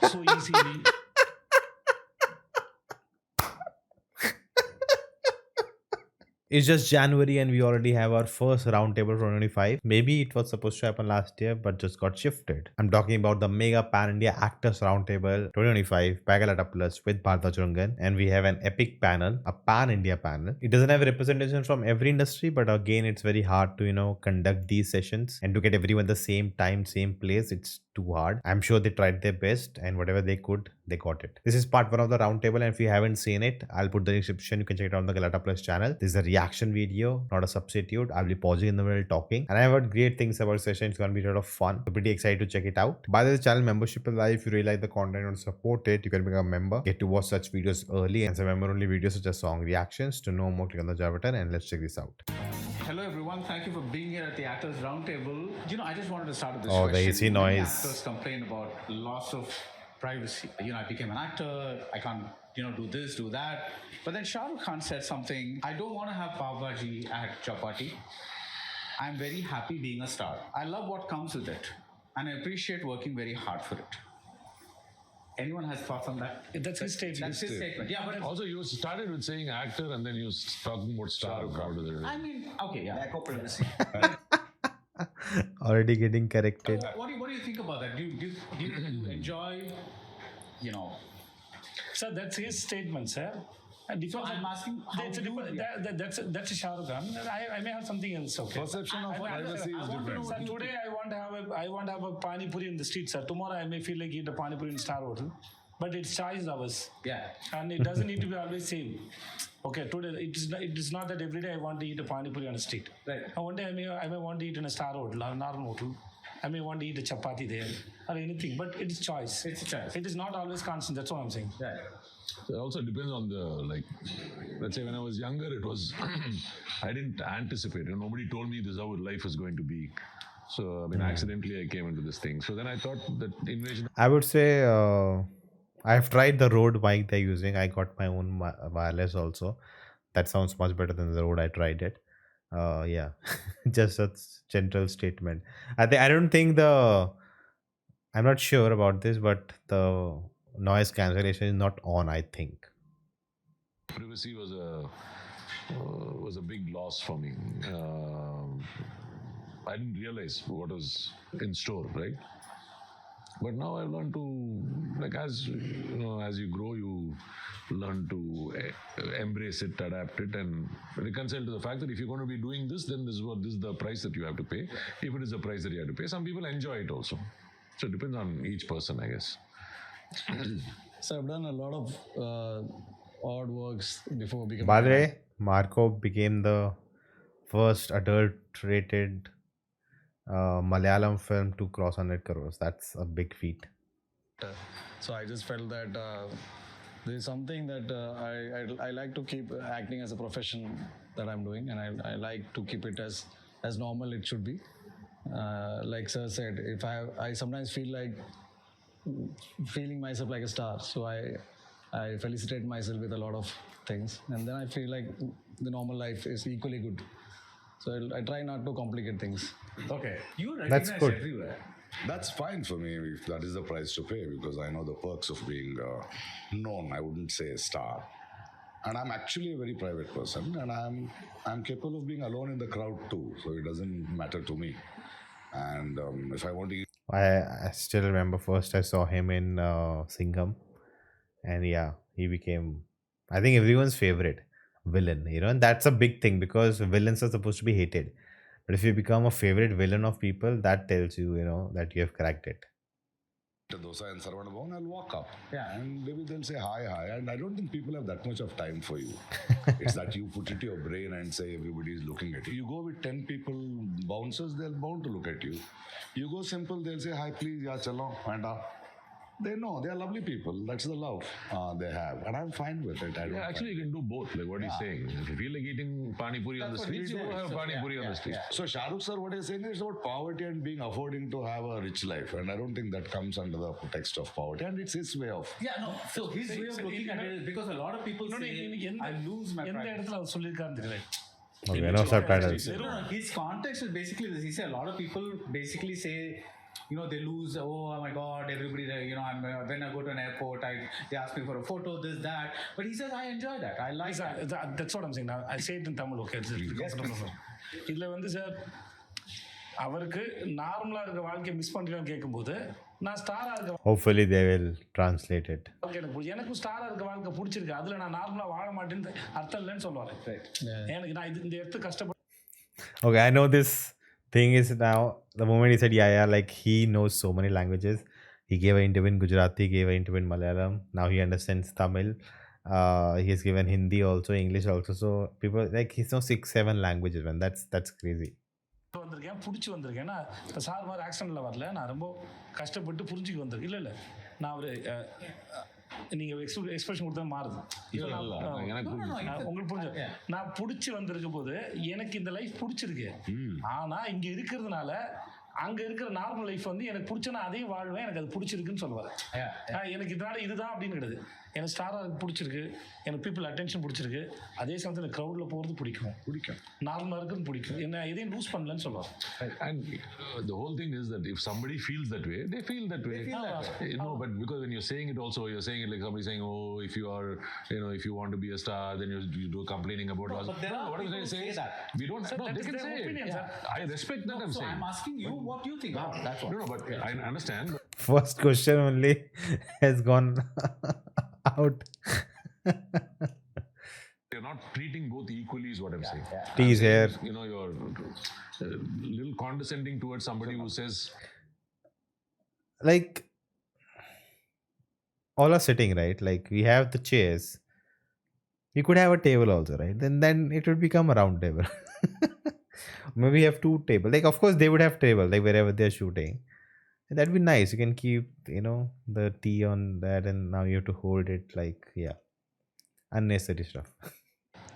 so easily. It's just January and we already have our first roundtable for 2025. Maybe it was supposed to happen last year but just got shifted. I'm talking about the Mega Pan India Actors Roundtable 2025 by Galatta Plus with Baradwaj Rangan, and we have an epic panel, a Pan India panel. It doesn't have representation from every industry, but again, it's very hard to conduct these sessions and to get everyone the same time, same place. It's too hard. I'm sure they tried their best and whatever they could, they got it. This is part one of the roundtable, and if you haven't seen it, I'll put the description. You can check it out on the Galatta Plus channel. This is a reaction video, not a substitute. I'll be pausing in the middle talking, and I've heard great things about the session. It's gonna be a lot of fun. So pretty excited to check it out. By the way, the channel membership is live. If you really like the content and support it, you can become a member. Get to watch such videos early and some member-only videos such as song reactions. To know more, click on the jar button and let's check this out. Hello everyone, thank you for being here at the Actors Roundtable. I just wanted to start with this Oh, the question. AC Many noise. actors complain about loss of privacy. I became an actor, I can't, do this, do that. But then Shah Rukh Khan said something, I don't want to have pav bhaji at chapati. I'm very happy being a star. I love what comes with it. And I appreciate working very hard for it. Anyone has thoughts on that? That's his statement. That's his statement. Yeah, but Also, you started with saying actor and then you was talking about star. How does it? I mean, okay, yeah. Lack of privacy. Already getting corrected. What do you think about that? Do you enjoy, Sir, that's his statement, sir. And because I'm asking how that's a you different, that's a Shah Rukh Khan. I may have something else. Okay. Perception of privacy is different. Sir, today I want to have a pani puri in the street, sir. Tomorrow I may feel like eat a pani puri in Star Hotel, but it's choice ours. Yeah. And it doesn't need to be always same. Okay, today it is not that every day I want to eat a pani puri on the street. Right. One day I may want to eat in a Star Hotel or normal hotel. I may want to eat a chapati there or anything, but it is choice. It's a choice. It is not always constant. That's what I'm saying. Right. It also depends on let's say when I was younger, it was, I didn't anticipate it. Nobody told me this is how life is going to be. So, accidentally I came into this thing. So then I thought that invasion. I would say I've tried the Rode mic they're using. I got my own wireless also. That sounds much better than the Rode. I tried it. Yeah, just a general statement. I don't think I'm not sure about this, but the noise cancellation is not on, I think. Privacy was a big loss for me. I didn't realize what was in store, right? But now I've learned to, as you grow, you learn to embrace it, adapt it, and reconcile to the fact that if you're going to be doing this, then this is the price that you have to pay. If it is the price that you have to pay, some people enjoy it also. So it depends on each person, I guess. So I've done a lot of odd works before becoming. By the way, Marco became the first adult-rated Malayalam film to cross 100 crores. That's a big feat. So I just felt that there's something that I like to keep acting as a profession that I'm doing, and I like to keep it as normal it should be. Like Sir said, if I sometimes feel like feeling myself like a star, so I felicitate myself with a lot of things, and then I feel like the normal life is equally good. So I try not to complicate things. Okay. You That's recognize good. everywhere. That's fine for me if that is the price to pay, because I know the perks of being known. I wouldn't say a star, and I'm actually a very private person, and I'm capable of being alone in the crowd too. So it doesn't matter to me. And if I want to eat I still remember first I saw him in Singham, and yeah, he became, I think, everyone's favorite villain. And that's a big thing because villains are supposed to be hated. But if you become a favorite villain of people, that tells you, that you have cracked it. a dosa and Sarvana Bhavan, I'll walk up. Yeah. And maybe they'll say hi. And I don't think people have that much of time for you. It's that you put it to your brain and say everybody is looking at you. You go with 10 people, bouncers, they're bound to look at you. You go simple, they'll say, hi, please, yeah, chalo, and they know, they are lovely people. That's the love they have. And I'm fine with it. Yeah, actually, you can do both, like what he's saying. If you feel like eating pani puri on the That's what streets, he you go said. have pani puri on the streets. So Shah Rukh sir, what he's saying is about poverty and being affording to have a rich life. And I don't think that comes under the pretext of poverty. And it's his way of. Yeah, no. So his way of looking at it is because a lot of people say, I lose my எந்த privacy. இடத்துல அவர் சொல்லியிருக்காருன்னு தெரியல. Okay, no subtitles. No, his context is basically this. He said a lot of people basically say, they lose. Oh my God, everybody, when I go to an airport, they ask me for a photo, this, that. But he says, I enjoy that. I like that. That's what I'm saying. Now I say it in Tamil. Okay, இதுல வந்து sir அவருக்கு நார்மலா இருக்க வாழ்க்கையை miss பண்றீங்கன்னு கேட்கும்போது நான் ஸ்டாரா இருக்க Hopefully they will translate it. எனக்கும் ஸ்டாரா இருக்க வாழ்க்கை பிடிச்சிருக்கு, அதுல நான் நார்மலா வாழ மாட்டேன்னு அர்த்தம் இல்லைன்னு சொல்லுவாரு. எனக்கு நான் இந்த இடத்து கஷ்டப்பட்டு. Okay, I know this thing is now, the moment he said yeah, like he knows so many languages. He gave an interview in Gujarati, gave an interview in Malayalam. Now he understands Tamil. He has given Hindi also, English also. So people like he knows 6-7 languages, man. That's crazy. வந்திருக்கேன், பிடிச்சி வந்திருக்கேன். நான் இப்போ sir மாதிரி ஆக்சிடென்ட்ல வரல, நான் ரொம்ப கஷ்டப்பட்டு புரிஞ்சுக்க வந்திருக்கேன். இல்லை நான் ஒரு நீங்க எக்ஸ்பிரஷன் கொடுத்தா மாறுது. உங்களுக்கு புரிஞ்சு நான் பிடிச்சி வந்திருக்க போது எனக்கு இந்த லைஃப் பிடிச்சிருக்கு. ஆனா இங்க இருக்கிறதுனால அங்க இருக்கிற நார்மல் லைஃப் வந்து எனக்கு பிடிச்சனா அதே வாழ்வேன், எனக்கு அது பிடிச்சிருக்குன்னு சொல்லுவாரு. எனக்கு இதனால இதுதான் அப்படின்னு கிடையாது. எனக்கு ஸ்டாரா பிடிச்சிருக்கு, எனக்கு பீப்புள் அட்டென்ஷன் பிடிச்சிருக்கு, அதே சமயத்தில் எனக்கு க்ரௌட்ல போகிறது பிடிக்கும், நார்மலாக இருக்குன்னு பிடிக்கும், என்ன எதையும் லூஸ் பண்ணலன்னு சொல்லுவாங்க. And the whole thing is that if somebody feels that way, they feel that way. But because when you're saying it also, you're saying it like somebody saying, oh, if you are, if you want to be a star, then you do complaining about us. What do they say? We don't. No, they can say it. I respect that. I'm saying. I'm asking you what you think. That's what. No, but I understand. First question only has gone out. You're not treating both equally is what I'm saying. Tease here. You're little condescending towards somebody who says, like, all are sitting, right? Like we have the chairs. We could have a table also, right? Then it would become a round table. Maybe we have 2 tables. Like of course they would have table like wherever they're shooting. That'd be nice. You can keep, the tea on that, and now you have to hold it like, yeah, unnecessary stuff.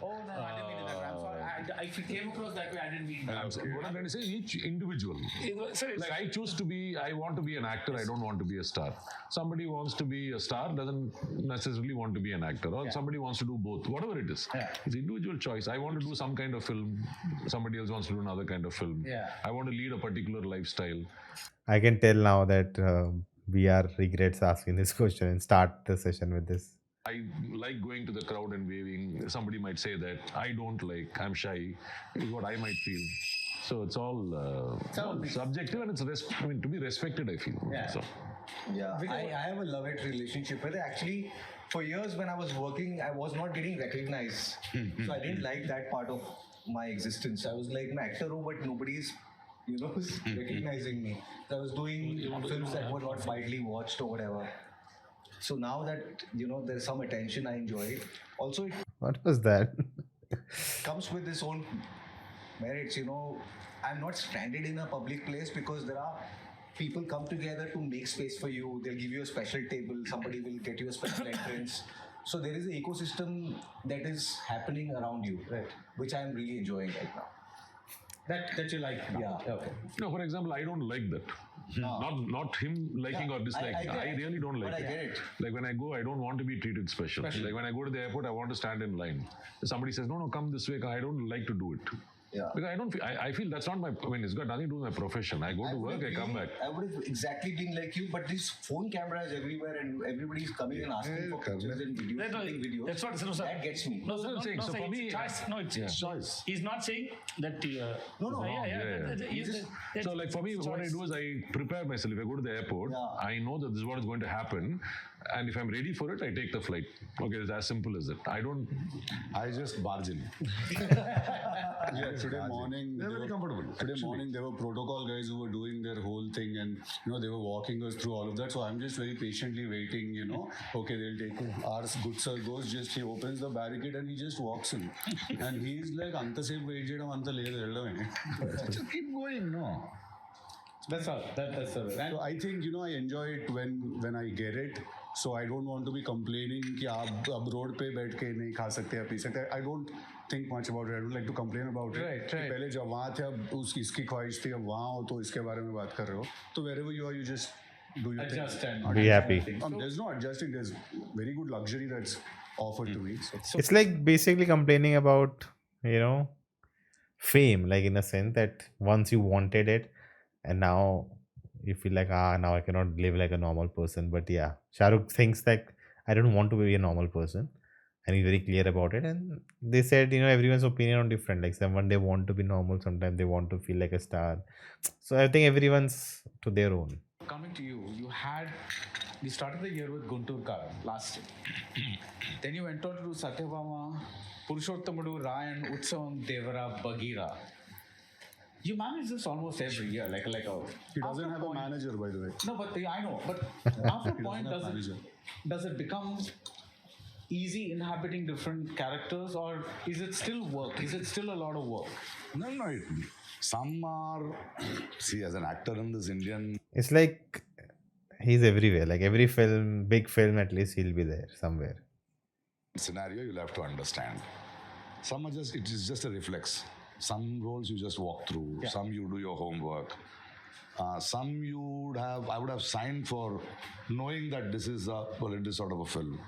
Oh no, I didn't mean that. I'm sorry. If it came across that way, I didn't mean that. What I'm trying to say, each individual. Like I want to be an actor, I don't want to be a star. Somebody wants to be a star, doesn't necessarily want to be an actor. Or somebody wants to do both, whatever it is. It's individual choice. I want to do some kind of film, somebody else wants to do another kind of film. I want to lead a particular lifestyle. I can tell now that VR regrets asking this question and start the session with this. I like going to the crowd and waving. Somebody might say that. I don't like. I'm shy. Is what I might feel. So it's all subjective, and it's to be respected, I feel. So. Yeah, I have a love-hate relationship with it. Actually, for years when I was working, I was not getting recognized. So I didn't like that part of my existence. I was like an actor, but nobody's recognizing me. So I was doing films that were not widely watched or whatever. So now that there's some attention, I enjoy it. Also, it What was that? comes with its own merits. I'm not stranded in a public place because there are people come together to make space for you. They'll give you a special table. Somebody will get you a special entrance. So there is an ecosystem that is happening around you, right? Which I am really enjoying right now. That you like. Yeah. Okay. No, for example, I don't like that. Not him liking or disliking. I really don't like But it. I get it. Like when I go, I don't want to be treated special. Like when I go to the airport, I want to stand in line. If somebody says, no, come this way, I don't like to do it. Yeah. Because I don't feel, I feel that's not my, it's got nothing to do with my profession. I go to work, I come back. I would have exactly been like you, but these phone cameras everywhere and everybody's coming and asking for pictures and videos. That's what That gets me. No, I'm saying. So for me, choice. No, it's choice. He's not saying that. No. So like for me, what I do is I prepare myself. If I go to the airport, I know that this is what is going to happen. And if I'm ready for it, I take the flight. Okay, it's as simple as that. I just barge in. Today morning, They're very comfortable. Today morning, there were protocol guys who were doing their whole thing, and they were walking us through all of that. So I'm just very patiently waiting. Okay, they'll take our good sir goes. Just he opens the barricade and he just walks in, and he's like, "Anta se wait jedam anta ledhu." Just keep going, no. That's all. That's all. So I think I enjoy it when I get it. So I don't want to be complaining कि आप अब road पे बैठ के नहीं खा सकते या पी सकते. I don't think much about it. I don't like to complain about it. Right. पहले जब वहाँ थे अब इसकी ख्वाहिश थी अब वहाँ हो तो इसके बारे में बात कर रहे हो. तो wherever you are, you just do your Adjust thing. and Be happy. There's no adjusting. There's very good luxury that's offered to me. So It's like basically complaining about, fame, like in a sense that once you wanted it and now you feel like, now I cannot live like a normal person. But yeah, Shahrukh thinks like, I don't want to be a normal person. And he's very clear about it. And they said, everyone's opinion on different. Like someone they want to be normal, sometimes they want to feel like a star. So I think everyone's to their own. Coming to you, you started the year with Guntur Karam last year. Then you went on to do Satyabhama, Purushottamadu, Rayan, Utsavam, Devara, Bagheera. You manage this almost every year, like a. He doesn't have a manager, by the way. No, but I know. But after a point, does it become easy inhabiting different characters, or is it still work? Is it still a lot of work? No. Some are. See, as an actor in this Indian It's like he's everywhere. Like every film, big film, at least he'll be there somewhere. scenario, you'll have to understand. Some are it is just a reflex. Some roles you just walk through. Yeah. Some you do your homework. Some I would have signed for knowing that this is this sort of a film.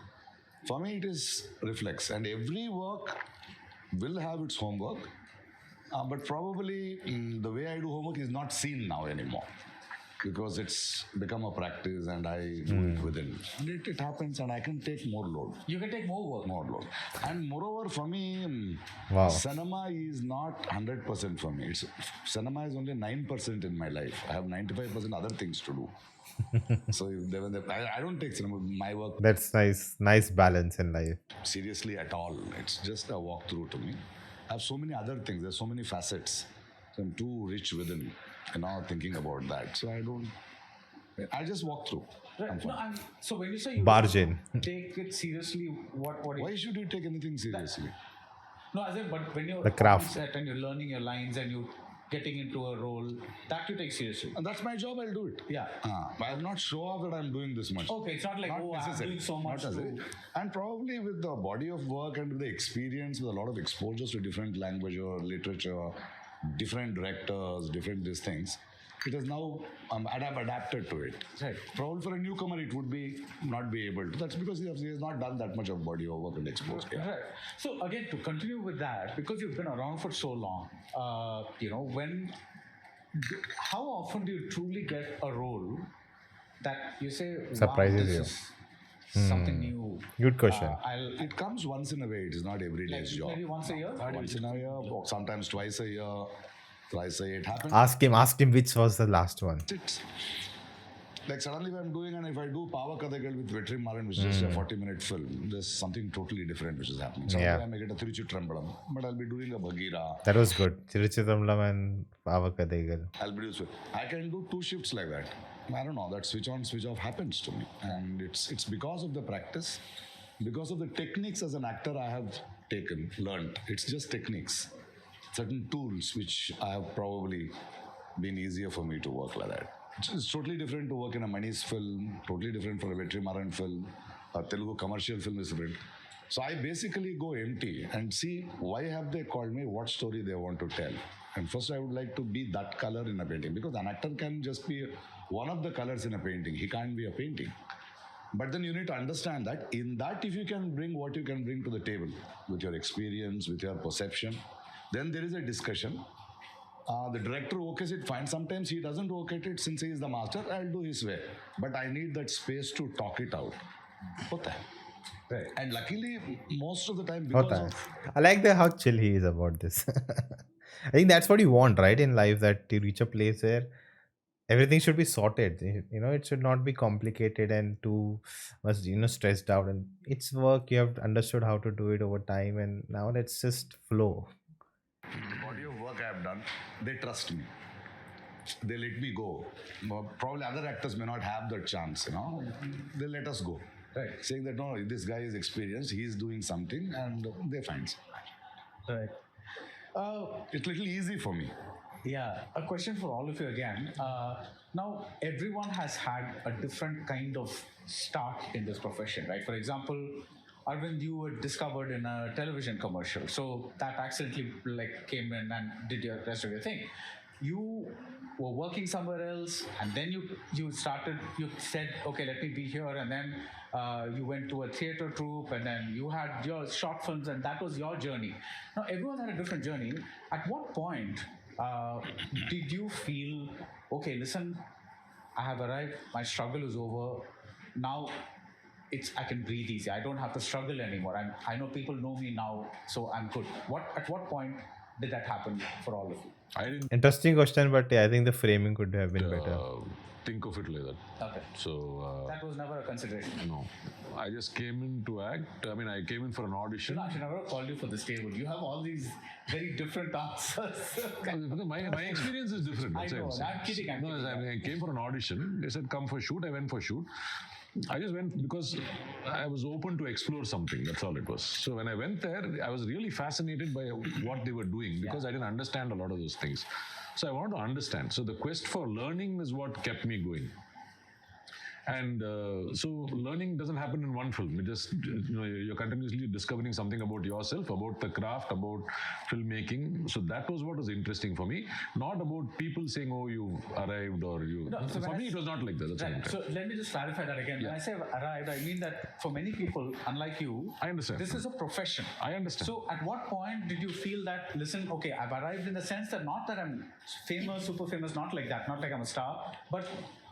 For me, it is reflex, and every work will have its homework. But probably the way I do homework is not seen now anymore, because it's become a practice and I do it within. And it happens, and I can take more load. You can take more work. More load. And moreover, for me, Wow. cinema is not 100% for me. Cinema is only 9% in my life. I have 95% other things to do. So I don't take cinema, my work That's nice. Nice balance in life. seriously at all. It's just a walkthrough to me. I have so many other things. There's so many facets. So I'm too rich within, thinking about that. So I just walk through. I'm Right. fine. So when you say you Barge in. take it seriously, what Why should you take anything seriously? No, as in, but when you're The craft. on set and you're learning your lines and you're getting into a role, that you take seriously. And that's my job, I'll do it. Yeah. But I'll not show off that I'm doing this much. Okay, it's not like, Not I'm necessary. doing so much. Not necessary. And probably with the body of work and with the experience, with a lot of exposures to different language or literature, different directors, different these things, it is now, I have adapted to it. Right. Probably for a newcomer, it would be not be able to. That's because he has not done that much of body of work and exposure. Yeah. Right. So again, to continue with that, because you've been around for so long, how often do you truly get a role that you say, Surprises wow, this you. is something new? Good question. It comes once in a way. It is not every day's job. Maybe once a year? Once in a year, or sometimes twice a year, thrice a year. It happens. Ask him which was the last one. It. Like suddenly if I'm doing, and if I do Power Kadagal with Vetri Maran, which is just a 40-minute film, there's something totally different which is happening. Suddenly Yeah. I may get a Tiruchitrambalam, but I'll be doing a Bagheera. That was good. Tiruchitrambalam and Pavakadegal. I'll be doing I can do 2 shifts like that. I don't know, that switch on, switch off happens to me. And it's because of the practice, because of the techniques as an actor I have learned. It's just techniques. Certain tools which I have probably been easier for me to work like that. It's totally different to work in a Mani's film, totally different for a Vetri Maran film, a Telugu commercial film is different. So I basically go empty and see why have they called me, what story they want to tell. And first I would like to be that color in a painting, because an actor can just be one of the colors in a painting. He can't be a painting. But then you need to understand that in that, if you can bring what you can bring to the table with your experience, with your perception, then there is a discussion. The director okays it fine. Sometimes he doesn't okay it since he is the master. I'll do his way. But I need that space to talk it out. Hota hai. Right. And luckily, most of the time, because Hota hai. of I like how chill he is about this. I think that's what you want, right, in life, that you reach a place where everything should be sorted. It should not be complicated and too much, stressed out. And it's work. You have understood how to do it over time, and now let's just flow. the body of work I have done, they trust me. They let me go. Probably other actors may not have that chance, They let us go. Right. Saying that, no, this guy is experienced, he is doing something, and they find. Right. It's a little easy for me. Yeah, a question for all of you again. Now, everyone has had a different kind of start in this profession, right? For example, Arvind, you were discovered in a television commercial, so that accidentally came in and did your rest of your thing. You were working somewhere else, and then you said, okay, let me be here, and then you went to a theater troupe, and then you had your short films, and that was your journey. Now, everyone had a different journey. At what point did you feel, okay, listen, I have arrived, my struggle is over. Now I can breathe easy. I don't have to struggle anymore. I know people know me now, so I'm good. At what point did that happen for all of you? I didn't Interesting question, but yeah, I think the framing could have been better. think of it like that. Okay. So That was never a consideration. no, I just came in to act. I mean, I came in for an audition. I should never have called you for this table. You have all these very different answers. My experience is different. I That's what know. saying. I'm kidding. No, I came for an audition. They said, come for shoot. I went for shoot. I just went because I was open to explore something. That's all it was. So when I went there, I was really fascinated by what they were doing because I didn't understand a lot of those things. So I wanted to understand. So the quest for learning is what kept me going. And so learning doesn't happen in one film. It just, you're continuously discovering something about yourself, about the craft, about filmmaking. So that was what was interesting for me. Not about people saying, oh, you arrived or you. No, so for me, it was not like that. That's Right. what So let me just clarify that again. When I say arrived, I mean that for many people, unlike you, I understand. this is a profession. I understand. So at what point did you feel that, listen, okay, I've arrived in the sense that not that I'm famous, super famous, not like that, not like I'm a star, but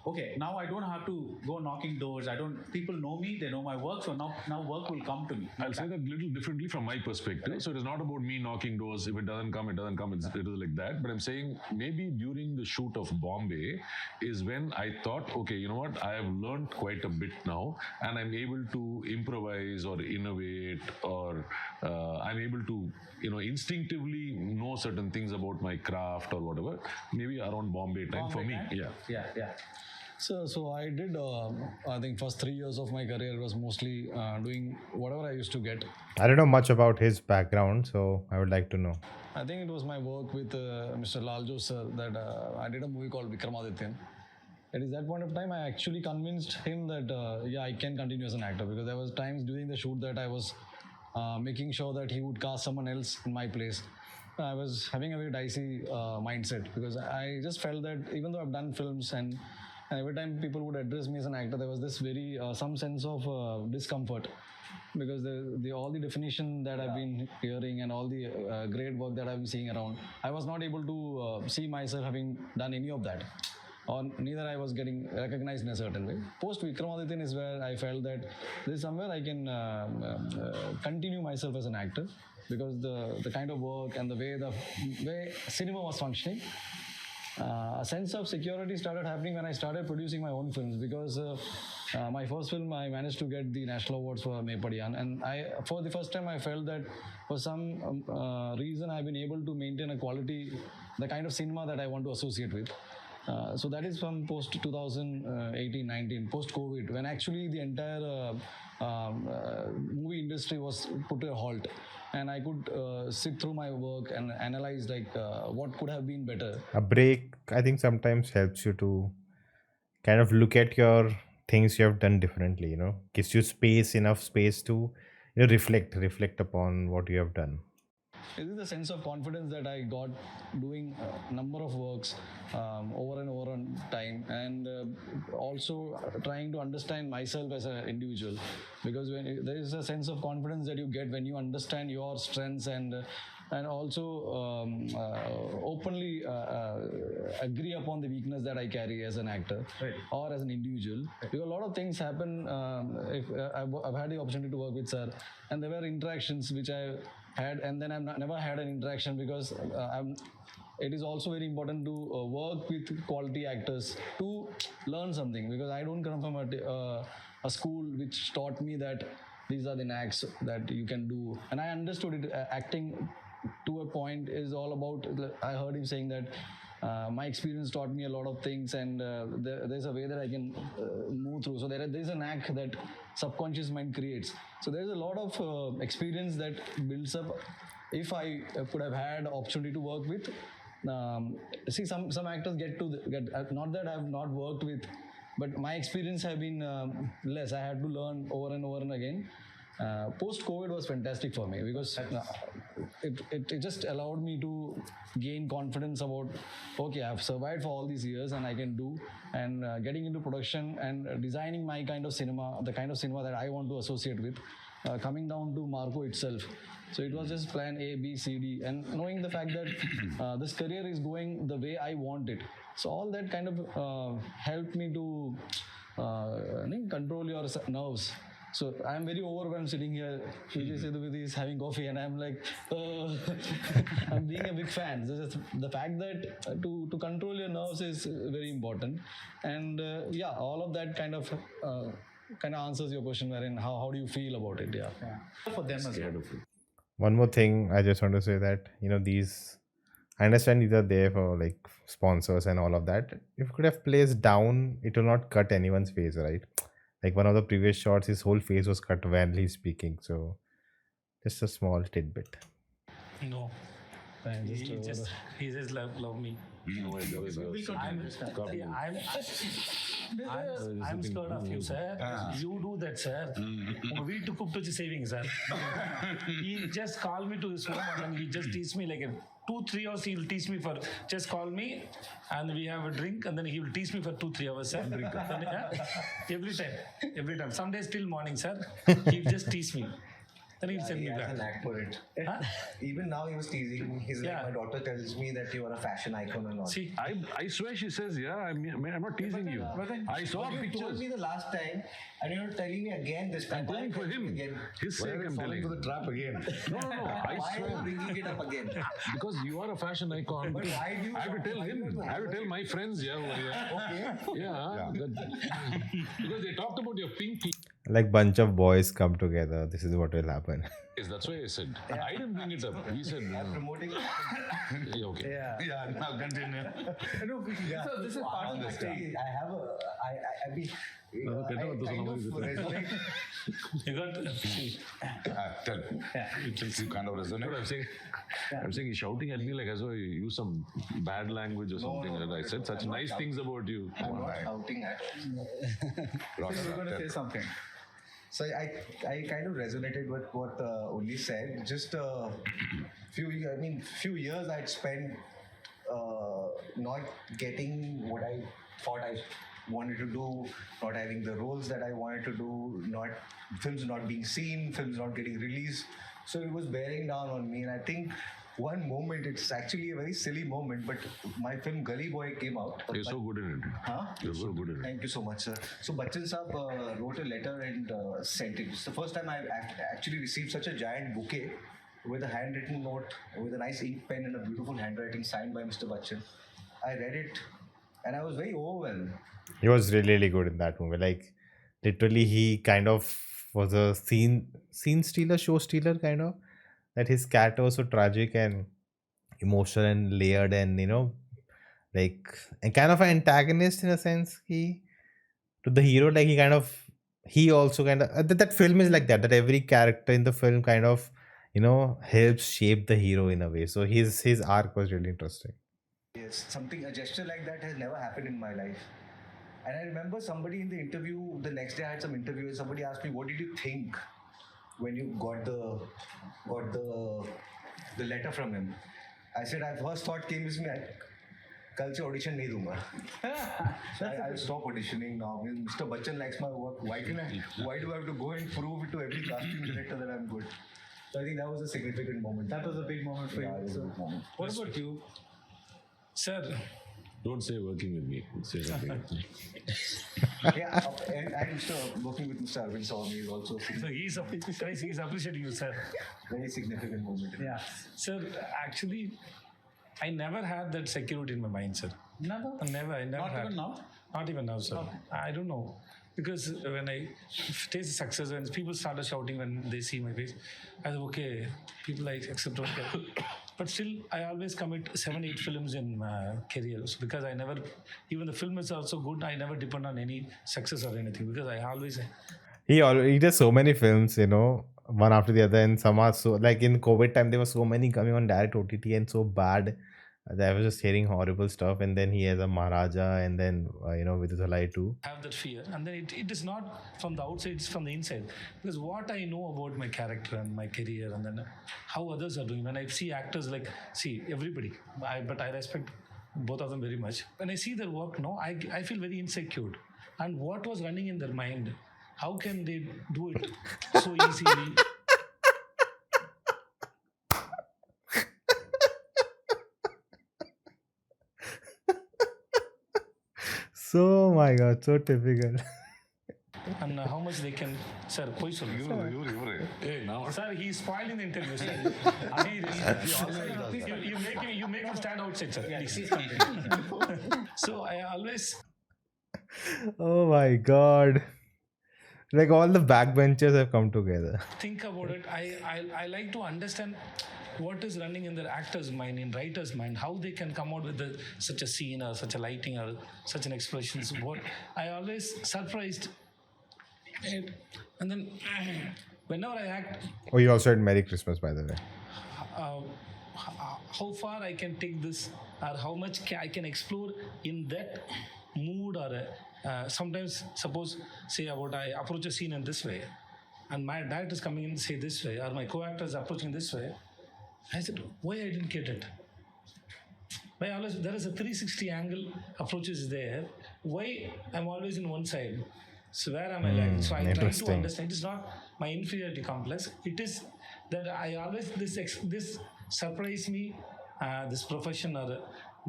okay, now I don't have to go knocking doors. People know me, they know my work, so now work will come to me. I'll say that a little differently from my perspective. Right. So it is not about me knocking doors. If it doesn't come, it doesn't come. It is like that. But I'm saying maybe during the shoot of Bombay is when I thought, okay, you know what? I have learned quite a bit now, and I'm able to improvise or innovate, or I'm able to, instinctively know certain things about my craft or whatever. Maybe around Bombay time for me. Time? Yeah. So I did, I think first 3 years of my career was mostly doing whatever I used to get. I don't know much about his background, so I would like to know. I think it was my work with Mr. Laljo sir that I did a movie called Vikramadityan. At that point of time, I actually convinced him that, I can continue as an actor, because there was times during the shoot that I was making sure that he would cast someone else in my place. I was having a very dicey mindset, because I just felt that even though I've done films and every time people would address me as an actor, there was this very some sense of discomfort, because all the definition that I've been hearing and all the great work that I've been seeing around, I was not able to see myself having done any of that, or neither I was getting recognized in a certain way. Post Vikramadityan is where I felt that this is somewhere I can continue myself as an actor, because the kind of work and the way cinema was functioning, a sense of security started happening when I started producing my own films, because my first film, I managed to get the national awards for Mepadiyan, and for the first time I felt that for some reason I've been able to maintain a quality, the kind of cinema that I want to associate with. So that is from post 2018-19, post COVID, when actually the entire movie industry was put to a halt, and I could sit through my work and analyze what could have been better. A break, I think, sometimes helps you to kind of look at your things you have done differently, gives you enough space to reflect upon what you have done. It is the sense of confidence that I got doing a number of works over and over on time, and also trying to understand myself as an individual, because there is a sense of confidence that you get when you understand your strengths and also openly agree upon the weakness that I carry as an actor, right, or as an individual. Right. Because a lot of things happen. I've had the opportunity to work with sir, and there were interactions which I had, and then I've never had an interaction, because it is also very important to work with quality actors to learn something, because I don't come from a school which taught me that these are the knacks that you can do, and I understood it. Acting to a point is all about, I heard him saying that my experience taught me a lot of things, and there's a way that I can move through. So there's a knack that subconscious mind creates. So there's a lot of experience that builds up. If I could have had opportunity to work with, see, some actors get not that I've not worked with, but my experience have been less. I had to learn over and over and again. Post-COVID was fantastic for me, because it just allowed me to gain confidence about, okay, I've survived for all these years and I can do, and getting into production and designing my kind of cinema, the kind of cinema that I want to associate with. coming down to Marco itself. So it was just plan A, B, C, D, and knowing the fact that this career is going the way I want it. So all that kind of helped me to control your nerves. So I'm very overwhelmed sitting here. Vijay Sethupathi is having coffee, and I'm like, I'm being a big fan. So just the fact that to control your nerves is very important, and all of that kind of answers your question, wherein how do you feel about it? Yeah. For them as well. One more thing, I just want to say that I understand these are there for like sponsors and all of that. If you could have placed down, it will not cut anyone's face, right? Like one of the previous shots, his whole face was cut while he's speaking. So just a small tidbit. No. He just love me. I'm scared of you, sir. You do that, sir. We took up to saving, sir. He just called me to his home and he just teach me like 2-3 hours. He will teach me for just call me and we have a drink and then he will teach me for 2-3 hours, sir. Every time. Some days till morning, sir. He will just teach me. Then he'll send me has back. an knack for it. Huh? Even now he was teasing me. He's like, my daughter tells me that you are a fashion icon and all. See, I swear she says, yeah, I'm not teasing you. I saw You told pictures. me the last time and you're telling me again this time. I'm telling for him. Again. His sake, I'm telling. Into the trap again. No. I Why are you swear. bringing it up again? Because you are a fashion icon. But why do you? I have to tell him. I have to tell my friends, yeah, over here. Okay. Yeah. Because they talked about your pink Like bunch of boys come together. This is what will happen. Yes, that's why I said. I didn't bring it up. He said, I'm promoting. yeah, okay. Yeah, now continue. So this is part of the story. I have a. I mean. I kind of resonate. you got. See, Tell. You kind of resonate. I'm saying he's shouting at me like as though you use some bad language or something. And I said such nice things about you. I'm not shouting at all. So you're going to say something. So I kind of resonated with what Uli said. Just few years I'd spent not getting what I thought I wanted to do, not having the roles that I wanted to do, films not being seen, films not getting released. So it was bearing down on me, and I think one moment, it's actually a very silly moment, but my film Gully Boy came out. You're so good in it. Huh? You're so good in it. Thank you so much, sir. So Bachchan Saab wrote a letter and sent it. It's the first time I've actually received such a giant bouquet with a handwritten note, with a nice ink pen and a beautiful handwriting signed by Mr. Bachchan. I read it and I was very overwhelmed. He was really, really good in that movie. Like literally, he kind of was a scene stealer, show stealer kind of. That his character was so tragic and emotional and layered, and like and kind of an antagonist in a sense. He to the hero, like he also kind of that film is like that. That every character in the film kind of helps shape the hero in a way. So his arc was really interesting. Yes, a gesture like that has never happened in my life. And I remember somebody in the interview, the next day I had some interview, and somebody asked me, what did you think when you got the letter from him? I said, I first thought came is मैं कल से audition नहीं दूंगा. I'll stop auditioning now. Mr. Bachchan likes my work. Why do I have to go and prove it to every casting director that I'm good? So I think that was a significant moment. That was a big moment for you. It was a big moment. What about you? sir, Don't say working with me. Say something. Yeah, and working with Mr. Arvind Swamy is also a so he's appreciating you, sir. very significant moment. Yeah. Sir, actually, I never had that security in my mind, sir. Never? I never Not had. even now? Not even now, sir. I don't know. Because when I taste success, when people started shouting when they see my face, I said, okay, people like accept okay. But still, I always commit 7-8 films in my career. So because I never, even the film is also good, I never depend on any success or anything. Because I always... He does so many films, one after the other, and some are so, like in COVID time, there were so many coming on direct OTT and so bad. I was just hearing horrible stuff, and then he has a Maharaja, and then with his Halai too. have that fear, and then it is not from the outside, it's from the inside. Because what I know about my character and my career, and then how others are doing, when I see actors everybody, but I respect both of them very much. When I see their work, I feel very insecure. And what was running in their mind, How can they do it so easily? So, my God, so typical. And how much they can, sir, poi sollu. Hey, now. Sir, he's spoiling the interview, sir. You make him stand outside, sir. Please. So I always Oh my God. Like all the backbenchers have come together. think about it. I like to understand what is running in the actor's mind, in writer's mind, how they can come out with such a scene or such a lighting or such an expressions. What I always surprised. And then whenever I act, Oh, you also had Merry Christmas, by the way. uh, how far I can take this, or how much I can explore in that mood, or sometimes suppose say about I approach a scene in this way, and my director is coming in say this way, or my co-actor is approaching this way. I said, why I didn't get it? Why always there is a 360 angle approach is there? Why I'm always in one side? So where am I lagging? So I try to interesting. understand. It is not my inferiority complex. It is that I always this surprise me, this profession or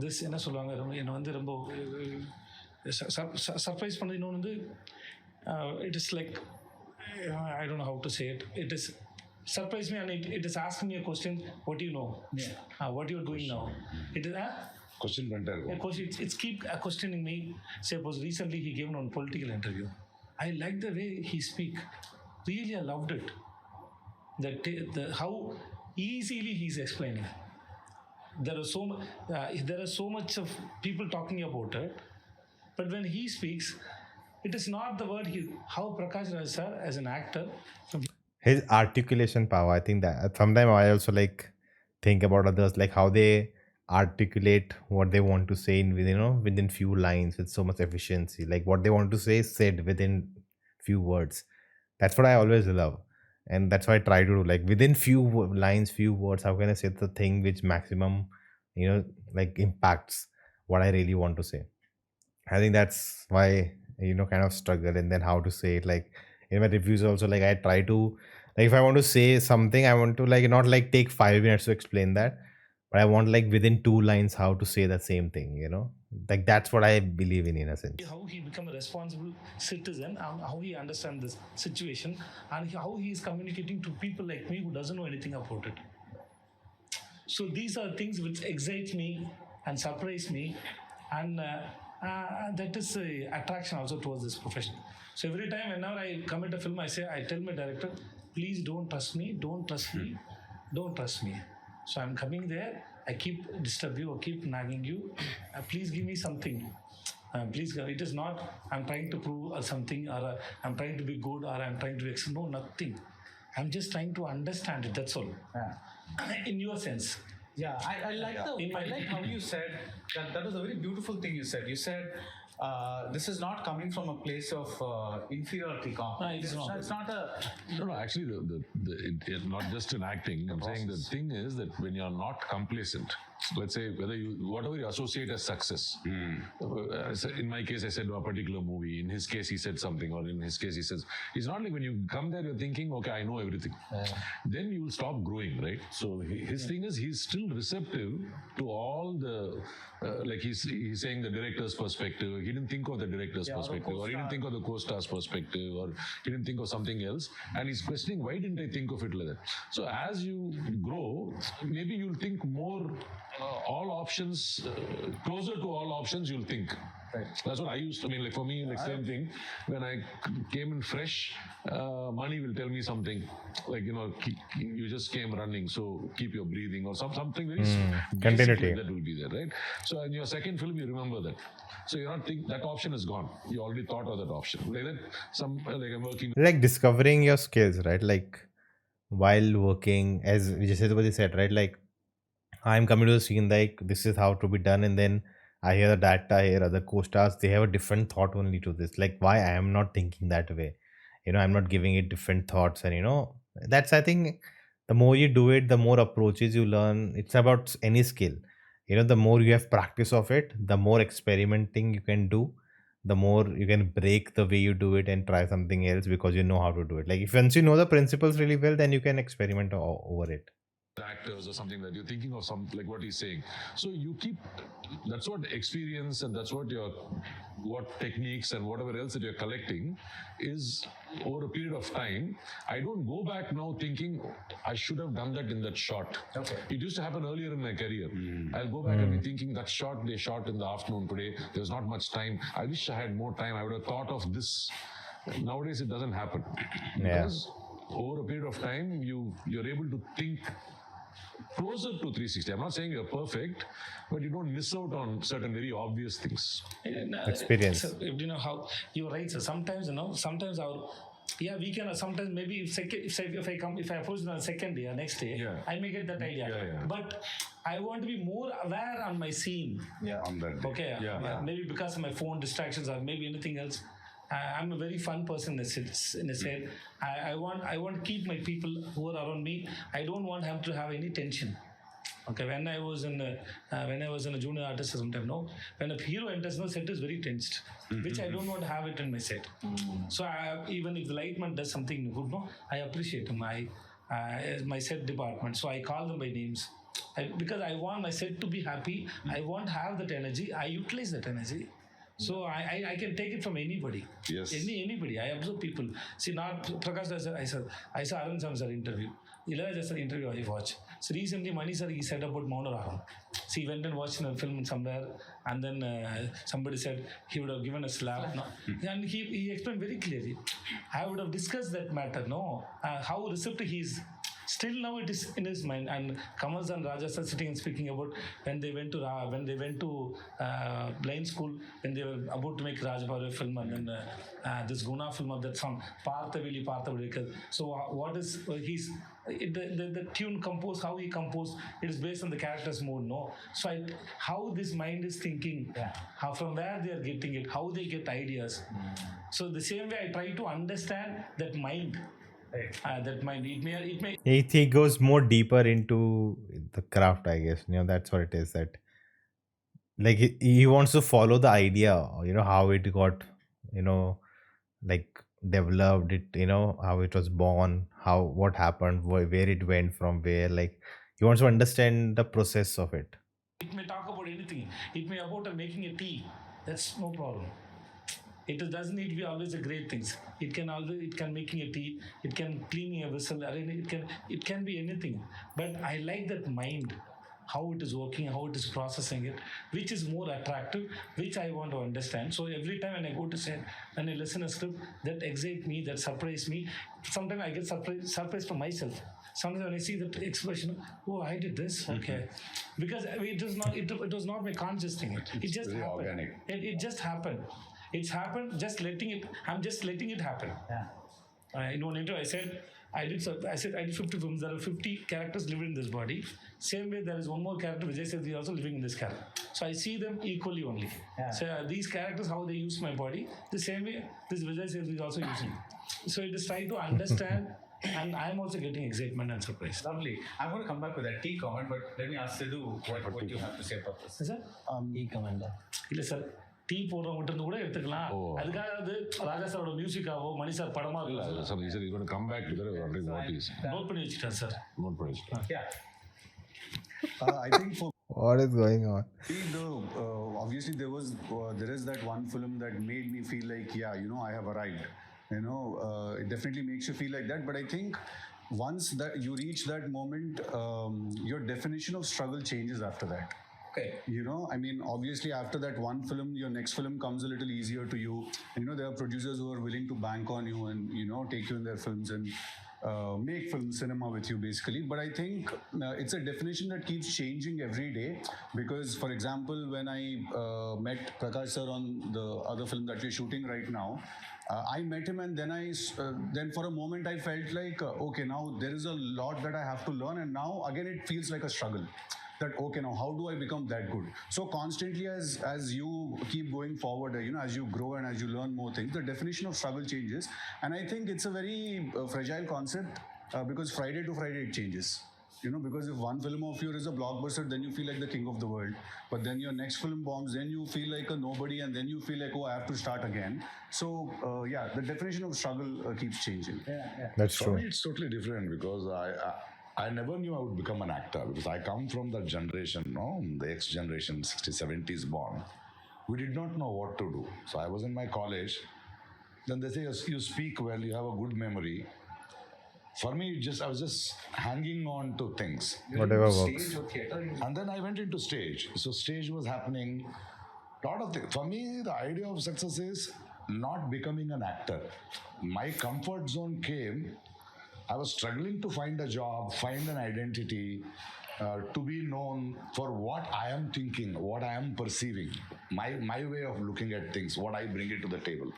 this என்ன சொல்லுவாங்க என்ன வந்து ரொம்ப surprise பண்ணது இன்னொன்று வந்து it is like I don't know how to say it. It is surprise me, and it is asking me a question. What do you know? What you are doing now? It is Question it's keep questioning me. Suppose recently he gave one political interview. I like the way he speak. Really, I loved it. How easily he's explaining. There are so much of people talking about it, but when he speaks, it is not the word how Prakash Raj sir as an actor. His articulation power, I think that sometimes I also like think about others, like how they articulate what they want to say in within few lines with so much efficiency. Like what they want to say is said within few words. That's what I always love, and that's what I try to do. Like within few lines, few words, how can I say the thing which maximum like impacts what I really want to say. I think that's why kind of struggle, and then how to say it. Like in my reviews also, like I try to, like if I want to say something, I want to like not like take 5 minutes to explain that, but I want like within 2 lines how to say the same thing. Like that's what I believe in a sense. How he become a responsible citizen, and how he understands this situation, and how he is communicating to people like me who doesn't know anything about it. So these are things which excite me and surprise me, and that is a attraction also towards this profession. So every time whenever I commit a film, I tell my director, please don't trust me, don't trust me. So I'm coming there, I keep disturb you or keep nagging you. Please give me something. Please, it is not I'm trying to prove something, or I'm trying to be good, or I'm trying to no, nothing. I'm just trying to understand it. That's all. In your sense. Yeah, I like how you said that was a very beautiful thing you said. You said this is not coming from a place of inferiority complex. It's not a No, actually, not just in acting. I'm saying the thing is that when you're not complacent, let's say whatever you associate as success. In my case, I said a particular movie. In his case, he said something, or in his case, he says. It's not like when you come there, you're thinking, okay, I know everything. Then you will stop growing, right? So his thing is he's still receptive to all the, like he's saying the director's perspective. He didn't think of the director's perspective, or he didn't think of the co-star's perspective, or he didn't think of something else, and he's questioning, why didn't I think of it like that? So as you grow, maybe you'll think more, all options, closer to all options you'll think. Right. That's what I used to mean. Like for me, like same thing. When I came in fresh, money will tell me something. Like you just came running, so keep your breathing, or something very continuity that will be there, right? So in your second film, you remember that. So you're not think that option is gone. You already thought of that option. Like that, like I'm working. Like discovering your skills, right? Like while working, as Vijay said, right? Like I'm coming to the scene, like this is how to be done, and then I hear the director, I hear other co-stars, they have a different thought only to this. Like why I am not thinking that way? I'm not giving it different thoughts, and that's, I think, the more you do it, the more approaches you learn. It's about any skill. The more you have practice of it, the more experimenting you can do, the more you can break the way you do it and try something else because you know how to do it. Like if once you know the principles really well, then you can experiment over it. Actors or something that you're thinking of, some like what he's saying. So you keep, that's what experience and that's what techniques and whatever else that you're collecting is over a period of time. I don't go back now thinking I should have done that in that shot. Okay. It used to happen earlier in my career. I'll go back and be thinking that shot they shot in the afternoon today, there was not much time. I wish I had more time. I would have thought of this. Nowadays it doesn't happen. Because over a period of time you're able to think closer to 360. I'm not saying you're perfect, but you don't miss out on certain very obvious things. Experience. So, you know how you're right, sir. Sometimes sometimes our we can sometimes maybe if I approach on the second day or next day, I may get that idea. But I want to be more aware on my scene. On that day. Okay. Maybe because of my phone distractions or maybe anything else. I'm a very fun person in a set. I want to keep my people who are around me. I don't want them to have any tension. Okay, when I was in a junior artist or sometime, when a hero enters, set is very tensed, which I don't want to have it in my set. So even if the lightman does something good, I appreciate him. My set department, so I call them by names. Because I want my set to be happy. I want to have that energy. I utilize that energy. So I can take it from anybody. Yes. Anybody. I observe people. See, not Prakash, I saw Arun Samsar interview. Ilaiyaraaja sir interview I watched. So recently Mani sir, he said about Mauna Ragam. See, he went and watched a film somewhere, and then somebody said he would have given a slap. No? And he explained very clearly. I would have discussed that matter. How receptive he is. Still now it is in his mind, and Kamal and Raja are sitting and speaking about when they went to blind school, when they were about to make Rajbhara film, and then this Guna film of that song Parthavili. So what is the tune composed, how he composed, it is based on the character's mood. So how this mind is thinking, how from where they are getting it, how they get ideas. So the same way I try to understand that mind. That mind, it may. He goes more deeper into the craft, I guess. That's what it is. That like he wants to follow the idea. How it got, like developed. It how it was born, what happened, where it went from where. Like he wants to understand the process of it. It may talk about anything. It may about making a tea. That's no problem. It doesn't need to be always a great things. It can making a tea. It can cleaning a vessel. It can be anything. But I like that mind, how it is working, how it is processing it, which is more attractive, which I want to understand. So every time when I go to set, when I listen a script, that excites me, that surprise me. Sometimes I get surprised from myself. Sometimes when I see that expression, oh, I did this, okay, because it was not my conscious thing. It just happened. Organic. It just happened. It's happened. I'm just letting it happen. In one interview, I said I did 50 films. There are 50 characters living in this body. Same way, there is one more character, Vijay Sethupathi, also living in this character. So I see them equally only. So these characters, how they use my body, the same way this Vijay Sethupathi is also using. So it is trying to understand. And I'm also getting excitement and surprise. Lovely. I'm going to come back with that tea comment, but let me ask Sidhu what you have to say about this. Sir? Tea comment. இல்லை sir tea போடுறவங்க கிட்ட இருந்து கூட எடுத்துக்கலாம். அதுக்காக அது ராஜா சாரோட மியூசிக்காவோ மணி sir படமா நோட் பண்ணி வச்சுட்டேன் sir. I think for What is going on? obviously there is that one film that made me feel like I have arrived. It definitely makes you feel like that. But I think once that you reach that moment, your definition of struggle changes after that. Okay. Obviously after that one film, your next film comes a little easier to you. And, there are producers who are willing to bank on you and, take you in their films and make film cinema with you basically. But I think it's a definition that keeps changing every day. Because for example, when I met Prakash sir on the other film that we're shooting right now, I met him and then for a moment I felt like, okay, now there is a lot that I have to learn, and now again it feels like a struggle. That okay, now how do I become that good? So constantly as you keep going forward, as you grow and as you learn more things, the definition of struggle changes. And I think it's a very fragile concept because Friday to Friday it changes. You know, because if one film of yours is a blockbuster, then you feel like the king of the world. But then your next film bombs, then you feel like a nobody, and then you feel like, oh, I have to start again. So yeah, the definition of struggle keeps changing. That's For true. me, it's totally different because I never knew I would become an actor because I come from that generation, no, the X generation, 60s, 70s born. We did not know what to do. So I was in my college. Then they say you speak well, you have a good memory. For me, I was just hanging on to things. Whatever works. Stage or theatre? And then I went into stage. So stage was happening. Lot of things. For me, the idea of success is not becoming an actor. My comfort zone came. I was struggling to find a job, find an identity, to be known for what I am thinking, what I am perceiving, my way of looking at things, what I bring it to the table.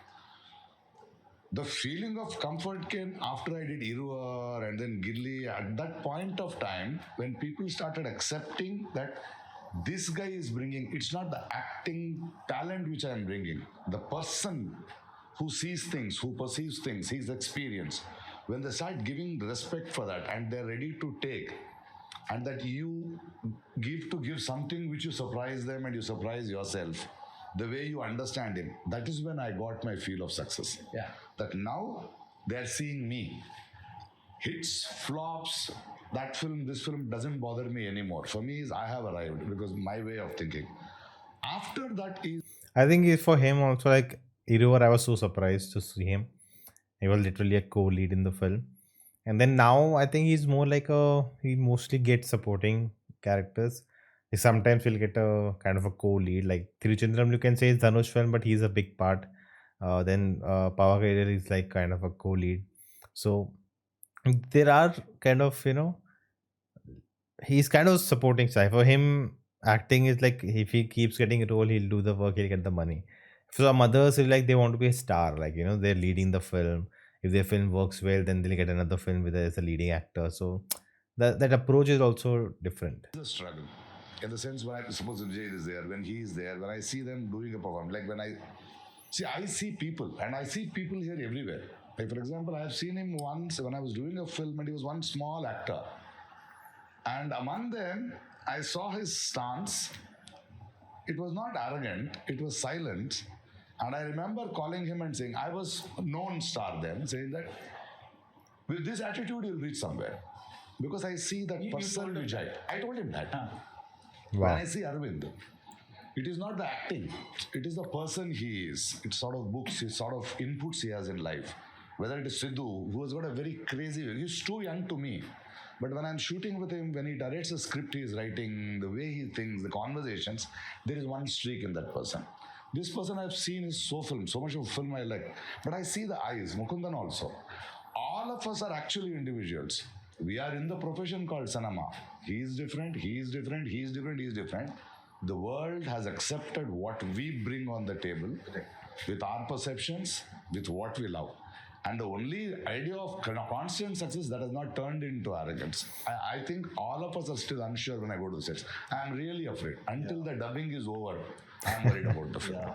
The feeling of comfort came after I did Iruvar and then Gilly. At that point of time, when people started accepting that this guy is bringing, it's not the acting talent which I am bringing, the person who sees things, who perceives things, his experience. When they start giving respect for that and they're ready to take, and that you give something which you surprise them and you surprise yourself, the way you understand him, that is when I got my feel of success. Yeah. That now they're seeing me. Hits, flops, that film, this film doesn't bother me anymore. For me, I have arrived because my way of thinking. After that is I think for him also, like Iruvar, I was so surprised to see him. He was literally a co-lead in the film, and then now I think he's more like he mostly gets supporting characters. He sometimes will get a kind of a co-lead, like Tiruchandram. You can say it's Dhanush film, but he's a big part. Then Pavakar is like kind of a co-lead. So there are kind of he's kind of supporting side for him. Acting is like if he keeps getting a role, he'll do the work, he'll get the money. For some others, it's like they want to be a star, like they're leading the film. If their film works well, then they'll get another film with as a leading actor. So that approach is also different. a struggle. In the sense when I suppose Vijay is there, when he is there, when I see them doing a performance, like when I see people, and I see people here everywhere. Like for example, I have seen him once when I was doing a film, and he was one small actor. And among them, I saw his stance. It was not arrogant, it was silent. And I remember calling him and saying, I was a known star then, saying that with this attitude, you'll reach somewhere. Because I see that person Vijay. I told him that. When Wow. I see Arvind, it is not the acting, it is the person he is. It's sort of books, it's sort of inputs he has in life. Whether it is Sidhu, who has got a very crazy, he's too young to me. But when I'm shooting with him, when he directs a script he is writing, the way he thinks, the conversations, there is one streak in that person. This person I've seen is so much of film I like. But I see the eyes, Mukundan also. All of us are actually individuals. We are in the profession called cinema. He is different, he is different, he is different, he is different. The world has accepted what we bring on the table with our perceptions, with what we love. And the only idea of constant success that has not turned into arrogance. I think all of us are still unsure when I go to the sets. I'm really afraid. Until the dubbing is over, I'm worried about the film.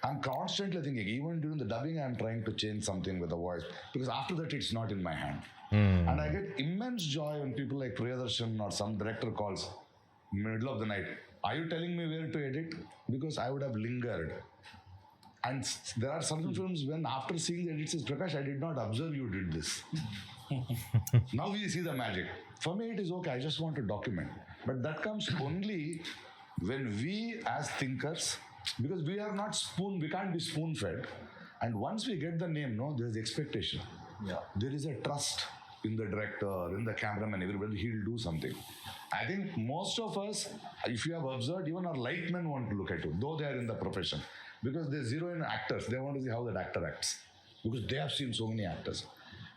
I'm constantly thinking, even during the dubbing, I'm trying to change something with the voice because after that, it's not in my hand. And I get immense joy when people like Priyadarshan or some director calls middle of the night. Are you telling me where to edit? Because I would have lingered. And there are certain films when after seeing the edit says, Prakash, I did not observe you did this. Now we see the magic. For me, it is okay. I just want to document. But that comes only when we as thinkers, because we are not we can't be spoon fed. And once we get the name, there's expectation. Yeah. There is a trust in the director, in the cameraman, everybody, he'll do something. I think most of us, if you have observed, even our light men want to look at you, though they are in the profession. Because they zero in actors. They want to see how that actor acts. Because they have seen so many actors.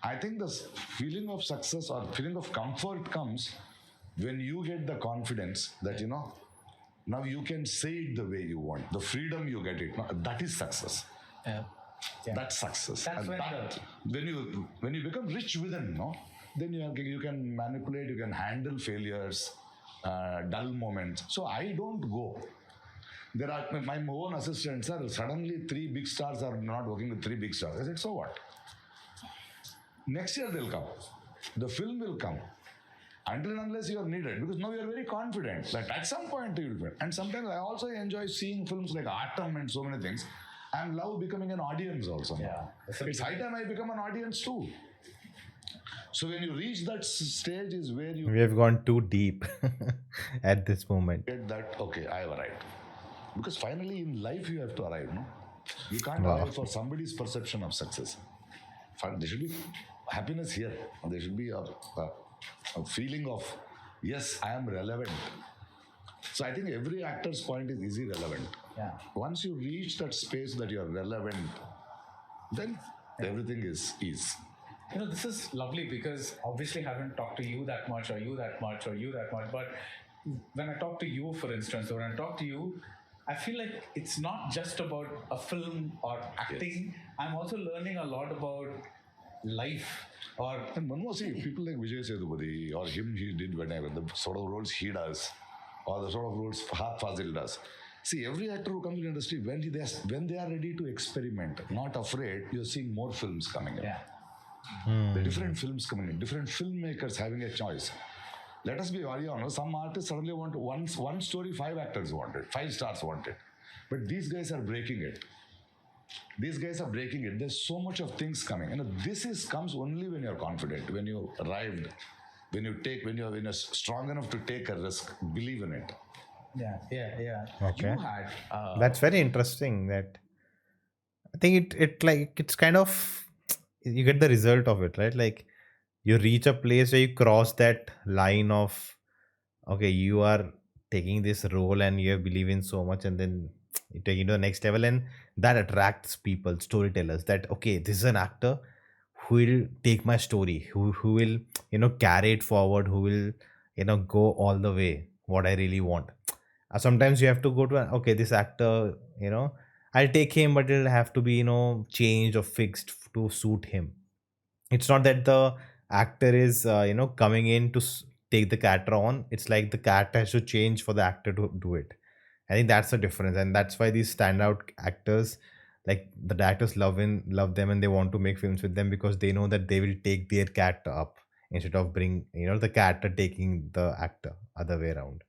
I think this feeling of success or feeling of comfort comes when you get the confidence that, now you can say it the way you want. The freedom you get it. That is success. Yeah. That's success. That's And when you become rich within, then you can manipulate, you can handle failures, dull moments. So I don't go. There are my own assistants are suddenly 3 big stars are not working with 3 big stars. I said, so what? Next year they'll come. The film will come. Until and unless you are needed, because now you are very confident that at some point you will. And sometimes I also enjoy seeing films like Atom and so many things, and love becoming an audience also. Yeah. It's high time I become an audience too. So when you reach that stage is where you We have gone too deep at this moment. get that, okay, I have arrived. Because finally in life you have to arrive, no? You can't Wow. arrive for somebody's perception of success. There should be happiness here. There should be a feeling of, yes, I am relevant. So I think every actor's point is he relevant? Yeah. Once you reach that space that you are relevant, then everything is ease. You know, this is lovely because obviously I haven't talked to you that much or you that much or you that much. But when I talk to you, for instance, or when I talk to you, I feel like it's not just about a film or acting. I'm also learning a lot about life. Or And one more, see, people like Vijay Sethupathi or him, he did whenever, the sort of roles he does, or the sort of roles Fazil does. See, every actor who comes to the industry, when they are ready to experiment, not afraid, you're seeing more films coming in. yeah, The different films coming in, different filmmakers having a choice. Let us be very honest, some artists suddenly want one story, 5 actors want it, 5 stars want it. But these guys are breaking it. There's so much of things coming. This comes only when you're confident, when you arrived, when you're strong enough to take a risk, believe in it. yeah. Okay. You had That's very interesting. That I think it's kind of, you get the result of it, right? Like you reach a place where you cross that line of, okay, you are taking this role and you believe in so much, and then you take it to the next level, and that attracts people, storytellers, that okay, this is an actor who will take my story, who will carry it forward, who will go all the way what I really want. Sometimes you have to go to okay, this actor, I'll take him, but it'll have to be changed or fixed to suit him. It's not that the actor is coming in to take the character on. It's like the character has to change for the actor to do it. I think that's the difference, and that's why these standout actors, like the directors love them, and they want to make films with them because they know that they will take their character up instead of bring the character taking the actor, other way around.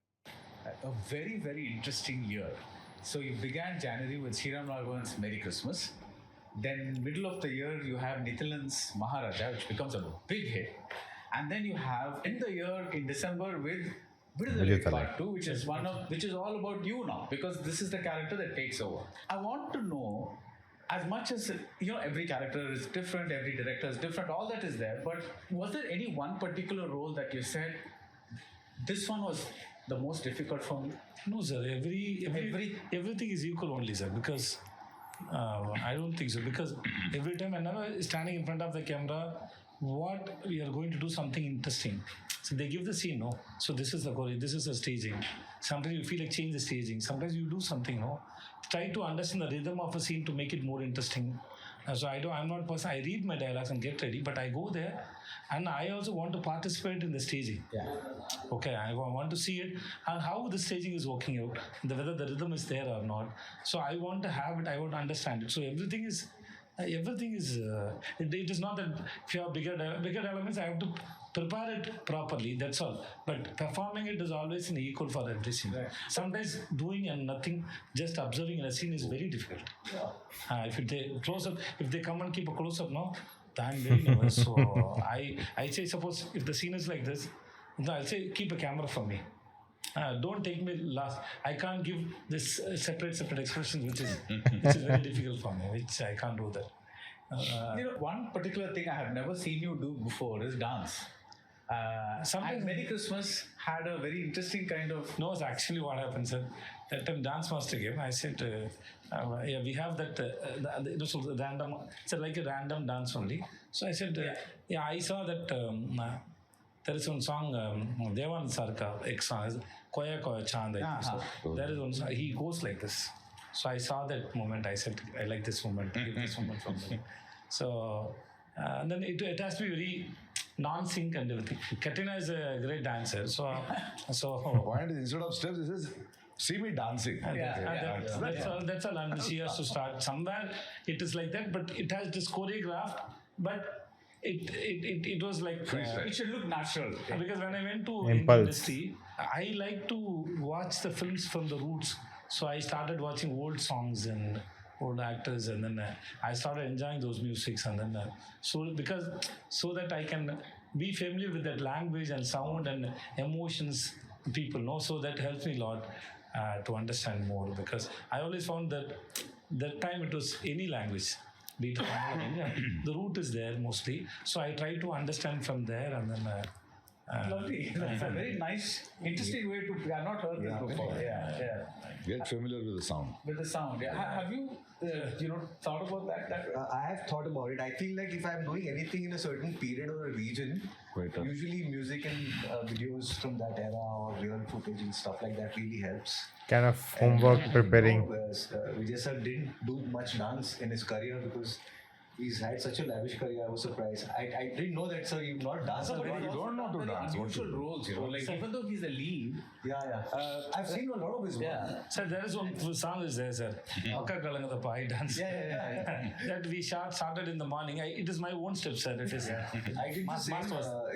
a very, very interesting year. So you began January with Sriram Raghavan's Merry Christmas. Then middle of the year you have Nithilan's Maharaja, which becomes a big hit. And then you have end the year in December with Vidudhalai Vidudhalai. Part 2, which is all about you now, because this is the character that takes over. I want to know, as much as every character is different, every director is different, all that is there, but was there any one particular role that you said this one was the most difficult for me? No, sir. Everything is equal only, sir. Because I don't think so. Because every time whenever standing in front of the camera, what we are going to do something interesting. So they give the scene, no. So this is the choreo, this is the staging. Sometimes you feel like change the staging. Sometimes you do something, no. Try to understand the rhythm of a scene to make it more interesting. So I'm not a person. I read my dialogues and get ready, but I go there, and I also want to participate in the staging. Yeah. Okay, I want to see it and how the staging is working out, whether the rhythm is there or not. So I want to have it. I want to understand it. So everything is. It is not that if you have bigger elements, I have to prepare it properly. That's all. But performing it is always an equal for every scene. Right. Sometimes doing and nothing, just observing in a scene is very difficult. Yeah. If they come and keep a close up, no, I'm very nervous. So I say, suppose if the scene is like this, I'll say keep a camera for me. Don't take me last. I can't give this separate expressions, which is very difficult for me. Which I can't do that. One particular thing I have never seen you do before is dance. Sometimes- and Merry Christmas had a very interesting kind of. No, it's actually what happened, sir. That time dance master came. I said, yeah, we have that. So the random. It's like a random dance only. So I said, yeah, I saw that. There is one song, Devan Sarka, X song, Koya Koya Chand. So there is one song, he goes like this. So I saw that moment. I said, I like this moment. Give this moment from me. So and then it has to be very non-sync and everything. Katrina is a great dancer. So Point is, instead of steps, this is see me dancing. That's all. And she has to start somewhere. It is like that, but it has this choreographed. But it was like It should look natural. because when I went to Impulse. Indian industry, I like to watch the films from the roots. So I started watching old songs and old actors, and then I started enjoying those musics, and then so that I can be familiar with that language and sound and emotions people know. So that helps me a lot to understand more, because I always found that time it was any language. Be it Tamil or Hindi, the root is there mostly. So I try to understand from there, and then Lovely. That's a very nice, interesting way to. I've not heard this before. Yeah. Get familiar with the sound. With the sound. Yeah. Have you, thought about that? I have thought about it. I feel like if I'm doing anything in a certain period or a region, usually music and videos from that era or real footage and stuff like that really helps. Kind of homework preparing. Vijay sir didn't do much dance in his career because he's had such a lavish career. I was surprised. I didn't know that, sir. You've not danced. But You don't know to dance. What to unusual do? roles, like even though he's a lead. Yeah. I've seen a lot of his work. Yeah. sir, there is one song is there, sir. Akka Kalangadappa, I dance. Yeah. That we started in the morning. It is my own step, sir. It is. I did the same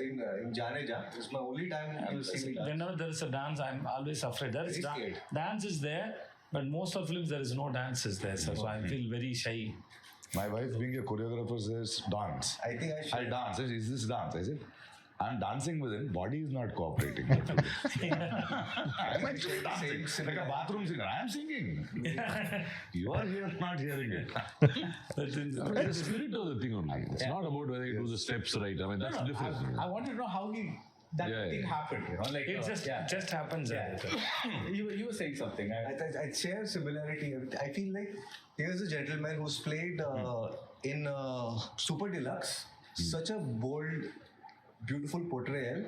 in Janeja. It's my only time I was seeing dance. Whenever there is a dance, I'm always afraid. There is Very scared. dance is there, but most of films there is no dance is there, sir. So I feel very shy. My wife, being a choreographer, says dance. I think I should. I'll dance. Is this dance? I said, I'm dancing with him. Body is not cooperating. I'm actually dancing like a bathroom singer. I'm singing. You are here not hearing it. But in- The spirit of the thing only. It's not about whether you do the steps right. I mean, that's different. I wanted to know how that Yeah, thing yeah. happened. Like it just happens. You were saying something. I share similarity. I feel like here's a gentleman who's played in Super Deluxe, such a bold, beautiful portrayal,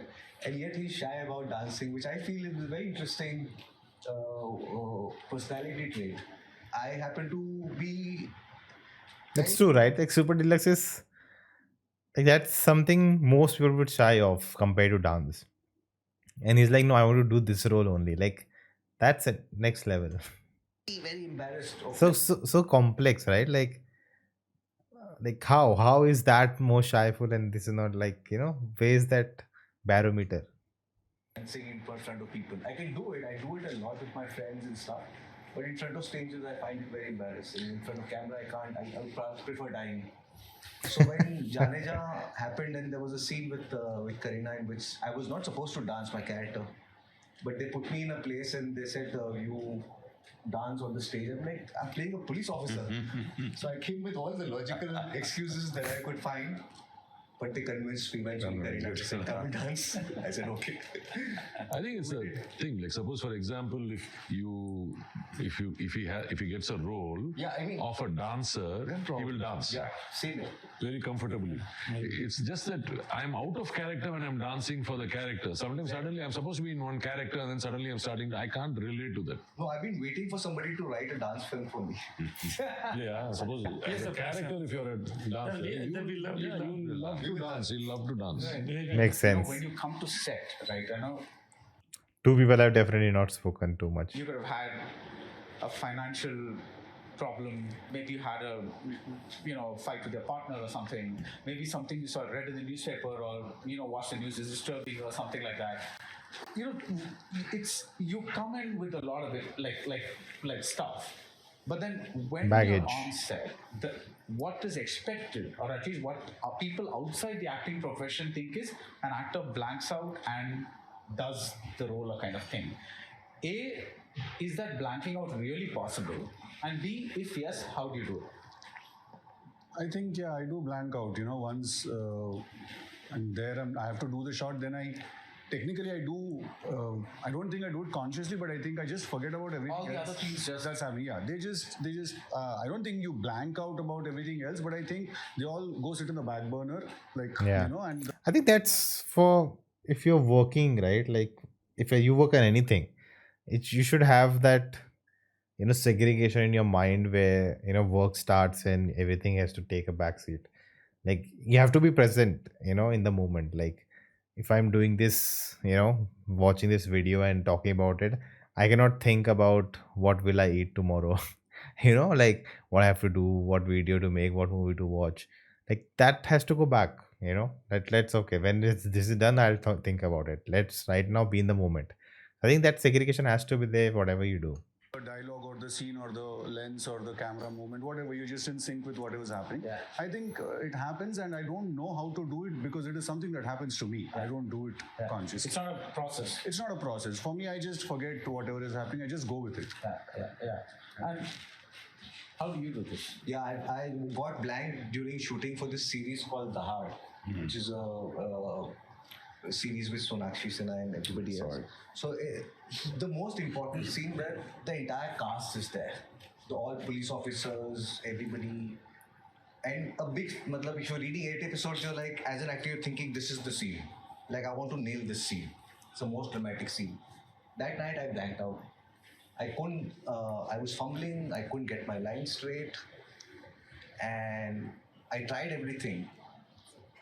and yet he's shy about dancing, which I feel is a very interesting personality trait. I happen to be. That's true, right? Like Super Deluxe is like that's something most people would shy of compared to dance. And he's like, no, I want to do this role only. Like that's it, next level. Very embarrassed of So complex, right? Like how is that more shyful and this is not like where is that barometer? dancing in front of people. I can do it. I do it a lot with my friends and stuff. But in front of strangers, I find it very embarrassing. In front of camera, I can't. I would prefer dying. So when Janeja happened and there was a scene with Karina in which I was not supposed to dance my character, but they put me in a place and they said you dance on the stage. I'm like, I'm playing a police officer. So I came with all the logical excuses that I could find. But they convinced me by Karina to say, come and dance. I said, okay. I think it's a thing. Like suppose, for example, if he gets a role Yeah, I mean, of a dancer, he will dance yeah, same it. very comfortably. It's just that I'm out of character when I'm dancing for the character. Sometimes suddenly I'm supposed to be in one character, and then suddenly I'm starting. I can't relate to that. No, I've been waiting for somebody to write a dance film for me. Yeah, suppose as a character, if you're a dancer, Then we love you love to dance. You love to dance. Makes sense. When you come to set, right? I know Two people have definitely not spoken too much. you could have had a financial problem. Maybe you had a fight with your partner or something. Maybe something you saw read in the newspaper or watched the news is disturbing or something like that. It's you come in with a lot of it like stuff. But then when Baggage. you're on set, what is expected, or at least what people outside the acting profession think is an actor blanks out and does the role kind of thing. A, is that blanking out really possible? And B, if yes, how do you do it? I think, I do blank out, once I'm there and I have to do the shot, then I do, I don't think I do it consciously, but I think I just forget about everything All the else other things just- that's happening. Yeah, they just, I don't think you blank out about everything else, but I think they all go sit in the back burner, Yeah. and I think that's for if you're working, right? Like if you work on anything, you should have that segregation in your mind where work starts and everything has to take a backseat. Like you have to be present in the moment. Like if I'm doing this watching this video and talking about it, I cannot think about what will I eat tomorrow. Like what I have to do, what video to make, what movie to watch. Like that has to go back. Let's okay. When this is done, I'll think about it. Let's right now be in the moment. I think that segregation has to be there, whatever you do. The dialogue or the scene or the lens or the camera movement, whatever, you're just in sync with whatever's happening. Yeah. I think it happens, and I don't know how to do it because it is something that happens to me. I don't do it consciously. It's not a process. It's not a process. For me, I just forget whatever is happening. I just go with it. Yeah. And how do you do this? Yeah, I got blank during shooting for this series called The Heart, which is a series with Sonakshi Sinha and everybody else. So the most important scene where the entire cast is there, all police officers, everybody, and a big. If you're reading 8 episodes, you're like, as an actor, you're thinking this is the scene. Like, I want to nail this scene. It's the most dramatic scene. That night I blanked out. I couldn't. I was fumbling. I couldn't get my lines straight, and I tried everything.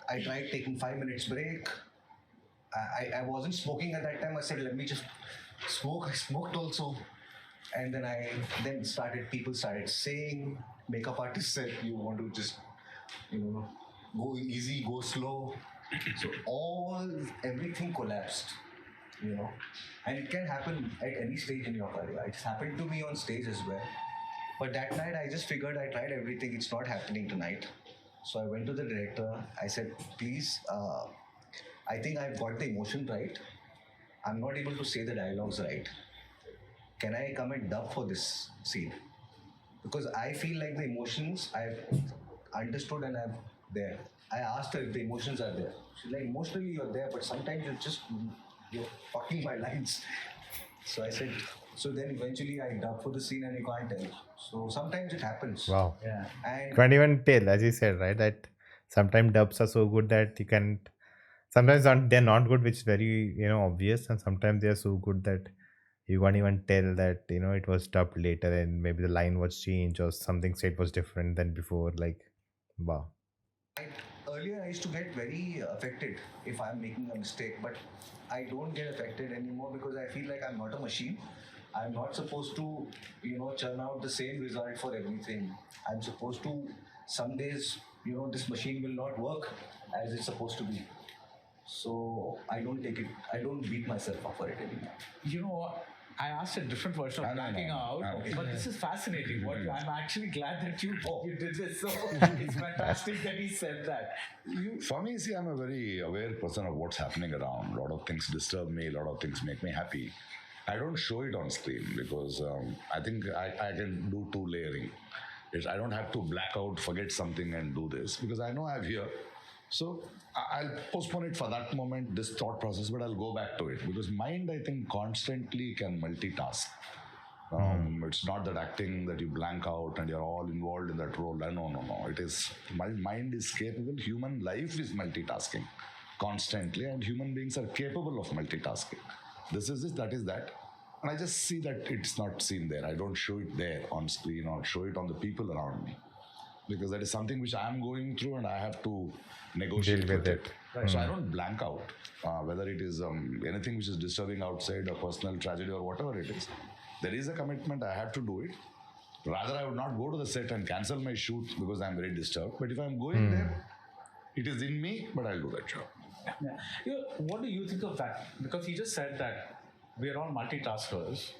I tried taking 5 minutes break. I wasn't smoking at that time. I said, let me just smoke. I smoked also, and then people started saying, makeup artist said, you want to just go easy, go slow. So everything collapsed. And it can happen at any stage in your career. It's happened to me on stage as well. But that night I just figured, I tried everything, it's not happening tonight. So I went to the director, I said, please, I think I've got the emotion right. I'm not able to say the dialogues right. Can I come and dub for this scene? Because I feel like the emotions I've understood and I'm there. I asked her if the emotions are there. She's like, emotionally you're there, but sometimes you're fucking my lines. So I said, so then eventually I dub for the scene and you can't tell. So sometimes it happens. Wow. Yeah. And Can't even tell, as you said, right? That sometimes dubs are so good that you can. Sometimes they're not good, which is very obvious, and sometimes they are so good that you can't even tell that it was dubbed later and maybe the line was changed or something said was different than before. Like, wow. earlier I used to get very affected if I'm making a mistake, but I don't get affected anymore because I feel like I'm not a machine. I'm not supposed to, churn out the same result for everything. I'm supposed to, some days, this machine will not work as it's supposed to be. So I don't beat myself up for it anymore. You know what? I asked a different version of blacking out, but this is fascinating. I'm actually glad that you did this. So it's fantastic that he said that. For me, see, I'm a very aware person of what's happening around. A lot of things disturb me. A lot of things make me happy. I don't show it on screen because I think I can do two layering. I don't have to black out, forget something and do this because I know I'm here. So I'll postpone it for that moment, this thought process, but I'll go back to it because mind, I think, constantly can multitask. It's not that acting that you blank out and you're all involved in that role. No. It is, my mind is capable. Human life is multitasking constantly, and human beings are capable of multitasking. This is this, that is that. And I just see that it's not seen there. I don't show it there on screen or show it on the people around me. Because that is something which I'm going through and I have to negotiate with it. Right. So I don't blank out, whether it is anything which is disturbing outside, a personal tragedy or whatever it is. There is a commitment, I have to do it. Rather, I would not go to the set and cancel my shoot because I'm very disturbed. But if I'm going there, it is in me, but I'll do that job. Yeah. What do you think of that? Because he just said that we are all multitaskers.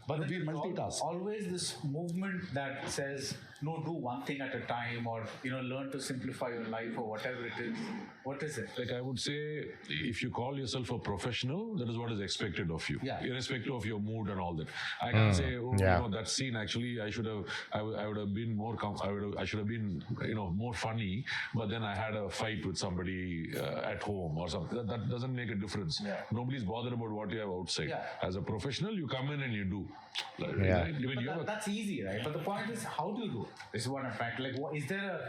But we multitask. Always this movement that says, no, do one thing at a time, or learn to simplify your life, or whatever it is. What is it? Like I would say, if you call yourself a professional, that is what is expected of you, irrespective of your mood and all that. I can't say, that scene actually I would have been more I should have been more funny, but then I had a fight with somebody at home or something. That doesn't make a difference. Nobody's bothered about what you have outside. As a professional, you come in and you do. Right? That's easy, right? But the point is, how do you do it? This is what I'm trying to,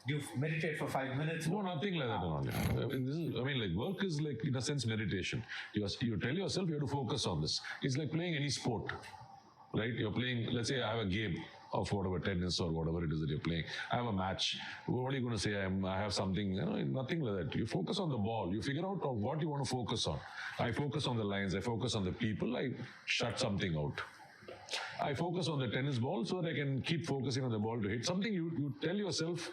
do you meditate for 5 minutes? No, nothing like that. Work is like, in a sense, meditation. You tell yourself you have to focus on this. It's like playing any sport, right? You're playing, let's say I have a game of whatever, tennis or whatever it is that you're playing. I have a match. What are you going to say? I have something, nothing like that. You focus on the ball. You figure out what you want to focus on. I focus on the lines. I focus on the people. I shut something out. I focus on the tennis ball so that I can keep focusing on the ball to hit. Something you tell yourself,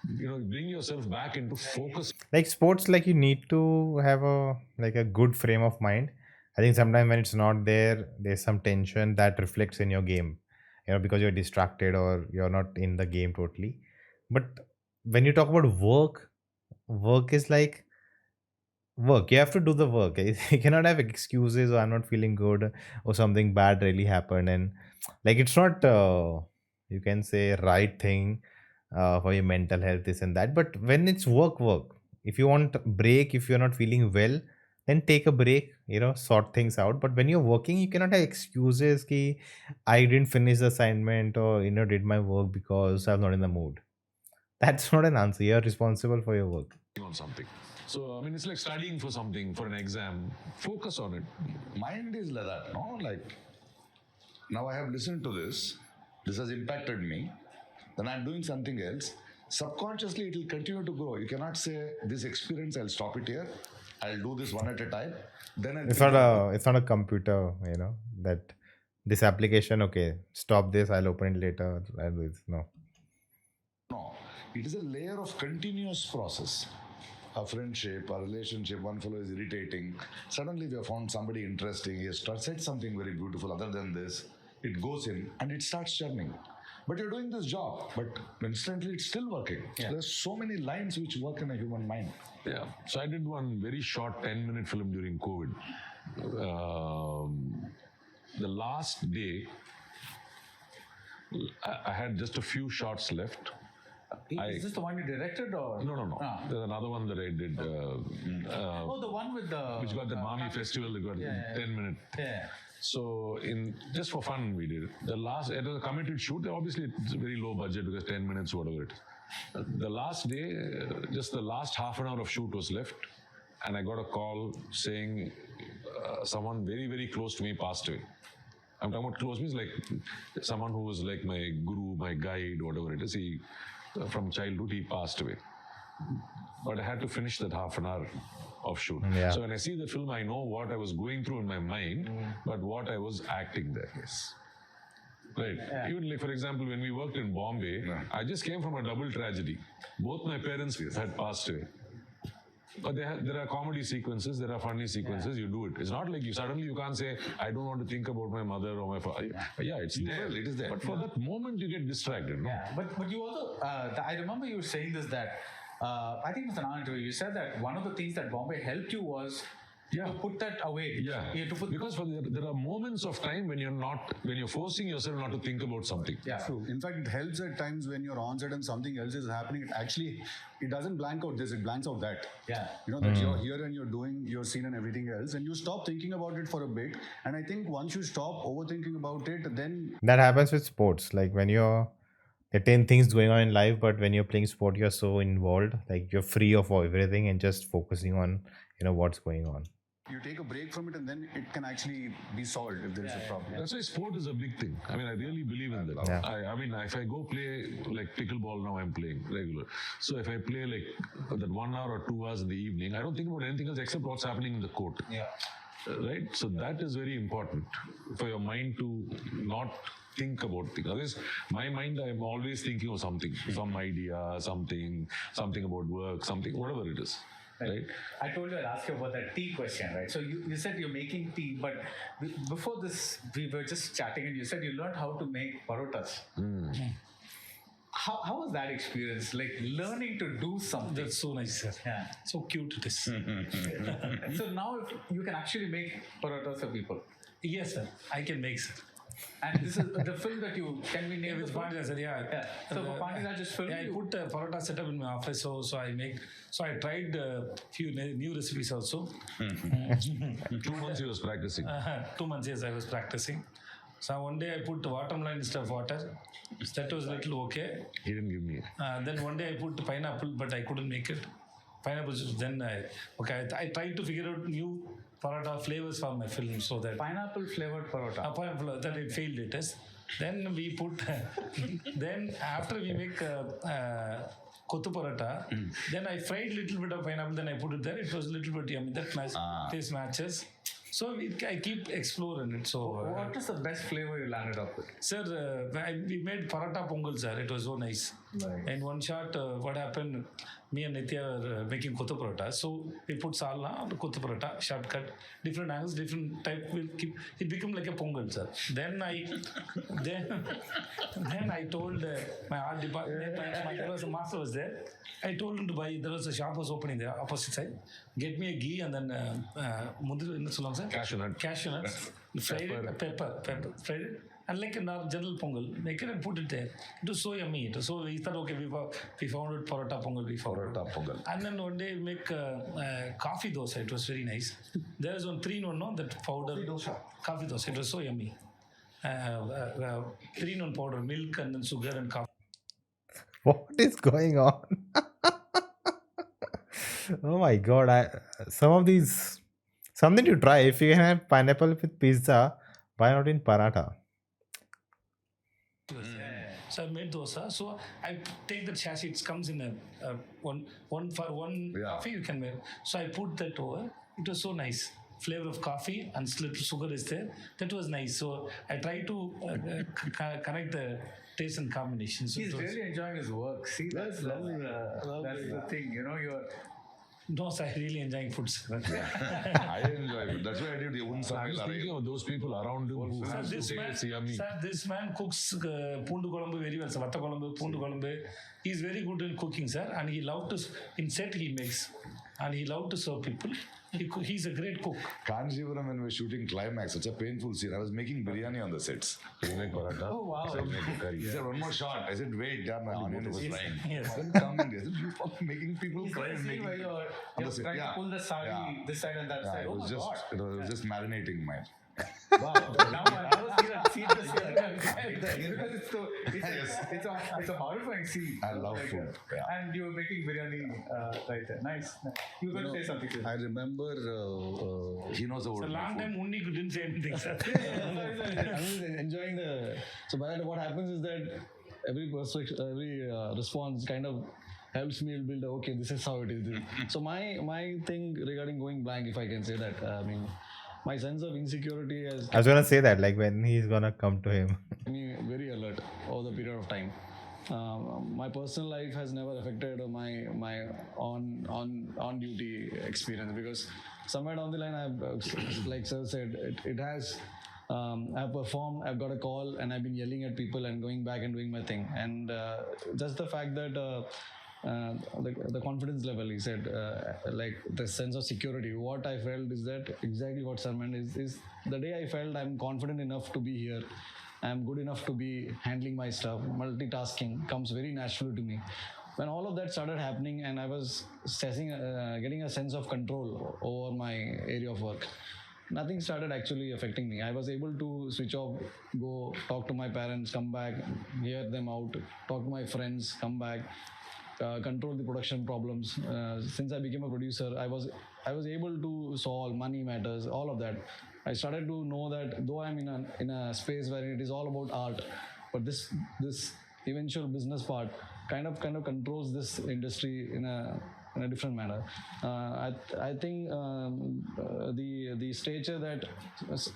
bring yourself back into focus. Like sports, like you need to have a good frame of mind. I think sometimes when it's not there, there's some tension that reflects in your game, because you're distracted or you're not in the game totally. But when you talk about work is like work. You have to do the work. You cannot have excuses or I'm not feeling good or something bad really happened, and like it's not you can say right thing for your mental health, this and that. But when it's work, if you want break, if you're not feeling well, then take a break, sort things out. But when you're working, you cannot have excuses ki I didn't finish the assignment or did my work because I'm not in the mood. That's not an answer. You're responsible for your work. On something. So, it's like studying for something, for an exam. Focus on it. Mind is like that, no? Like, now I have listened to this. This has impacted me. Then I'm doing something else. Subconsciously, it will continue to grow. You cannot say, this experience, I'll stop it here. I'll do this one at a time. Then It's not a computer, that this application, okay, stop this, I'll open it later. I'll do this. No. No, it is a layer of continuous process. A friendship, a relationship, one fellow is irritating. Suddenly we have found somebody interesting. He has said something very beautiful other than this. It goes in and it starts churning. But you're doing this job, but instantly it's still working. Yeah. There's so many lines which work in a human mind. Yeah. So I did one very short 10-minute film during COVID. The last day, I had just a few shots left. Is this the one you directed or? No. There's another one that I did. The one with the... Which got the Mami Festival, they got 10-minute. Yeah. So, just for fun, we did it. It was a committed shoot. Obviously, it's a very low budget because 10 minutes, whatever it is. The last day, just the last half an hour of shoot was left. And I got a call saying someone very, very close to me passed away. I'm talking about close means like someone who was like my guru, my guide, whatever it is. From childhood, he passed away. But I had to finish that half an hour of shoot. Yeah. So when I see the film, I know what I was going through in my mind, but what I was acting there. Yes. Right. Yeah. Even like, for example, when we worked in Bombay, I just came from a double tragedy. Both my parents had passed away. But there are comedy sequences, there are funny sequences, you do it. It's not like you can't say, I don't want to think about my mother or my father. Yeah, it's there. It is there. But for that moment, you get distracted. No? Yeah, but you also, I remember you saying this that, I think it was an interview, you said that one of the things that Bombay helped you was to put that away. Yeah, because there are moments of time when you're forcing yourself not to think about something. Yeah, true. In fact, it helps at times when you're on set and something else is happening. It doesn't blank out this, it blanks out that. Yeah. That you're here and you're doing your scene and everything else, and you stop thinking about it for a bit. And I think once you stop overthinking about it, then... That happens with sports. Like when there are 10 things going on in life, but when you're playing sport, you're so involved, like you're free of everything and just focusing on, what's going on. You take a break from it and then it can actually be solved if there's a problem. That's why sport is a big thing. I really believe in that. Yeah. If I go play like pickleball now, I'm playing regular. So if I play like that 1 hour or 2 hours in the evening, I don't think about anything else except what's happening in the court. Yeah. Right? So that is very important for your mind to not think about things. Otherwise, my mind, I'm always thinking of something, some idea, something about work, something, whatever it is. Right. I told you I'd ask you about that tea question, right? So you said you're making tea, but before this, we were just chatting and you said you learned how to make parotas. How was that experience? Like learning to do something? That's so nice, sir. Yeah. So cute it is. So now you can actually make parotas for people. Yes, sir. I can make, sir. And this is the film that can we name with Pandya, sir, yeah. So for Pandya just film. Yeah, I put a parota setup in my office, so I tried a few new recipes also. 2 months he was practicing. 2 months, yes, I was practicing. So one day I put watermelon instead of water. That was a little okay. He didn't give me. Then one day I put pineapple, but I couldn't make it. Pineapple. Then I tried to figure out new parota flavors for my film, so that pineapple flavored parota. Pineapple, then it failed it is. Then we put. Then after we make kottu parota, then I fried little bit of pineapple. Then I put it there. It was a little bit yummy. That taste matches. So I keep exploring it. So What is the best flavor you landed up with? sir, we made paratha pongal, sir. It was so nice. In one shot, what happened? Me and Nitya were making kotha paratha. So we put salna on the kotha paratha, shortcut, different angles, different type. Will keep it become like a pongal, sir. Then I told my art department, there was a master was there. I told him to buy. There was a shop was opening there, opposite side. Get me a ghee and then Cashew nut. cashew nuts, fried it, pepper, fried it, and like a general pongal, make it and put it there. It was so yummy. So we thought, okay, we found it paratha pongal. Paratha pongal. And then one day we make coffee dosa. It was very nice. There is one 3-in-1, no, that powder. Coffee dosa. It was so yummy. 3-in-1 powder, milk and then sugar and coffee. What is going on? Oh my god! Some of these something to try. If you can have pineapple with pizza, why not in paratha? So I made dosa. So I take the chassis. It comes in a one for one coffee you can make. So I put that over. It was so nice. Flavor of coffee and little sugar is there. That was nice. So I try to connect the taste and combination. So He's really enjoying his work. See, that's the thing. You know, you're. No, sir, I really enjoying food, sir. I enjoy it. That's why I did the I was thinking of those people around him who have to say it's yummy. Sir, this man cooks poondu kolambu very well. Sir, vatta kolambu, poondu kolambu. He's very good in cooking, sir, and he loved to in set he makes, and he loved to serve people. He's a great cook. Kanjivaram, when we were shooting Climax, such a painful scene. I was making biryani on the sets. You make paratha. Oh wow! I make curry. He said, one more shot. I said, wait, damn, my onion is frying. Yes. Then come in. I said, you fucking making people He's cry got a and scene making. where you're the trying to pull the sari this side and that Yeah, side. it Oh was my just, god! it was just marinating my. Wow. Now I never seen the scene because it's a horrifying scene. I love food. Yeah. And you were making biryani right there. Nice. You were going to say something. I remember He knows the It's a word. long time Unni didn't say anything, sir. I'm just enjoying the. So by that, what happens is that every response kind of helps me build. Okay, this is how it is. So my thing regarding going blank, if I can say that, I mean, my sense of insecurity has I was gonna say that, like when he's gonna come to him. kept me very alert over the period of time. My personal life has never affected my on duty experience because somewhere down the line, I've like sir said, it has. I've performed, I've got a call, and I've been yelling at people and going back and doing my thing. And just the fact that the confidence level, he said, like the sense of security. What I felt is that exactly what sir meant is the day I felt I'm confident enough to be here. I'm good enough to be handling my stuff. Multitasking comes very naturally to me. When all of that started happening and I was getting a sense of control over my area of work, nothing started actually affecting me. I was able to switch off, go talk to my parents, come back, hear them out, talk to my friends, come back, control the production problems. Since I became a producer, I was able to solve money matters, all of that. I started to know that though I'm in a space where it is all about art, but this eventual business part kind of controls this industry in a different manner. I think the stature that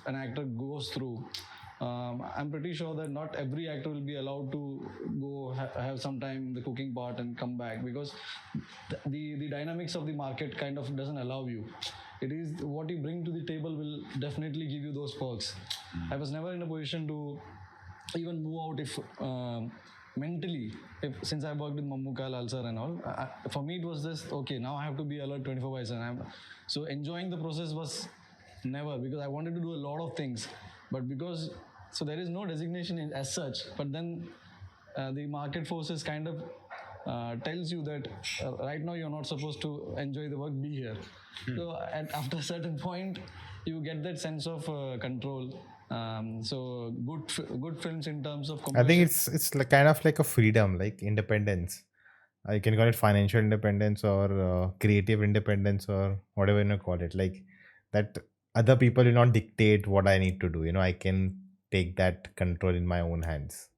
an actor goes through, I'm pretty sure that not every actor will be allowed to go have some time in the cooking part and come back because the dynamics of the market kind of doesn't allow you. It is what you bring to the table will definitely give you those perks. I was never in a position to even move out if mentally, since I worked with Mammuka, Lal sir and all, for me it was just, okay, now I have to be alert 24/7. So enjoying the process was never, because I wanted to do a lot of things. But so there is no designation as such, but then the market forces kind of tells you that right now you're not supposed to enjoy the work, be here. So after a certain point, you get that sense of control. So good films in terms of I think it's like kind of like a freedom, like independence. You can call it financial independence or creative independence or whatever you call it. Like that other people will not dictate what I need to do. I can take that control in my own hands.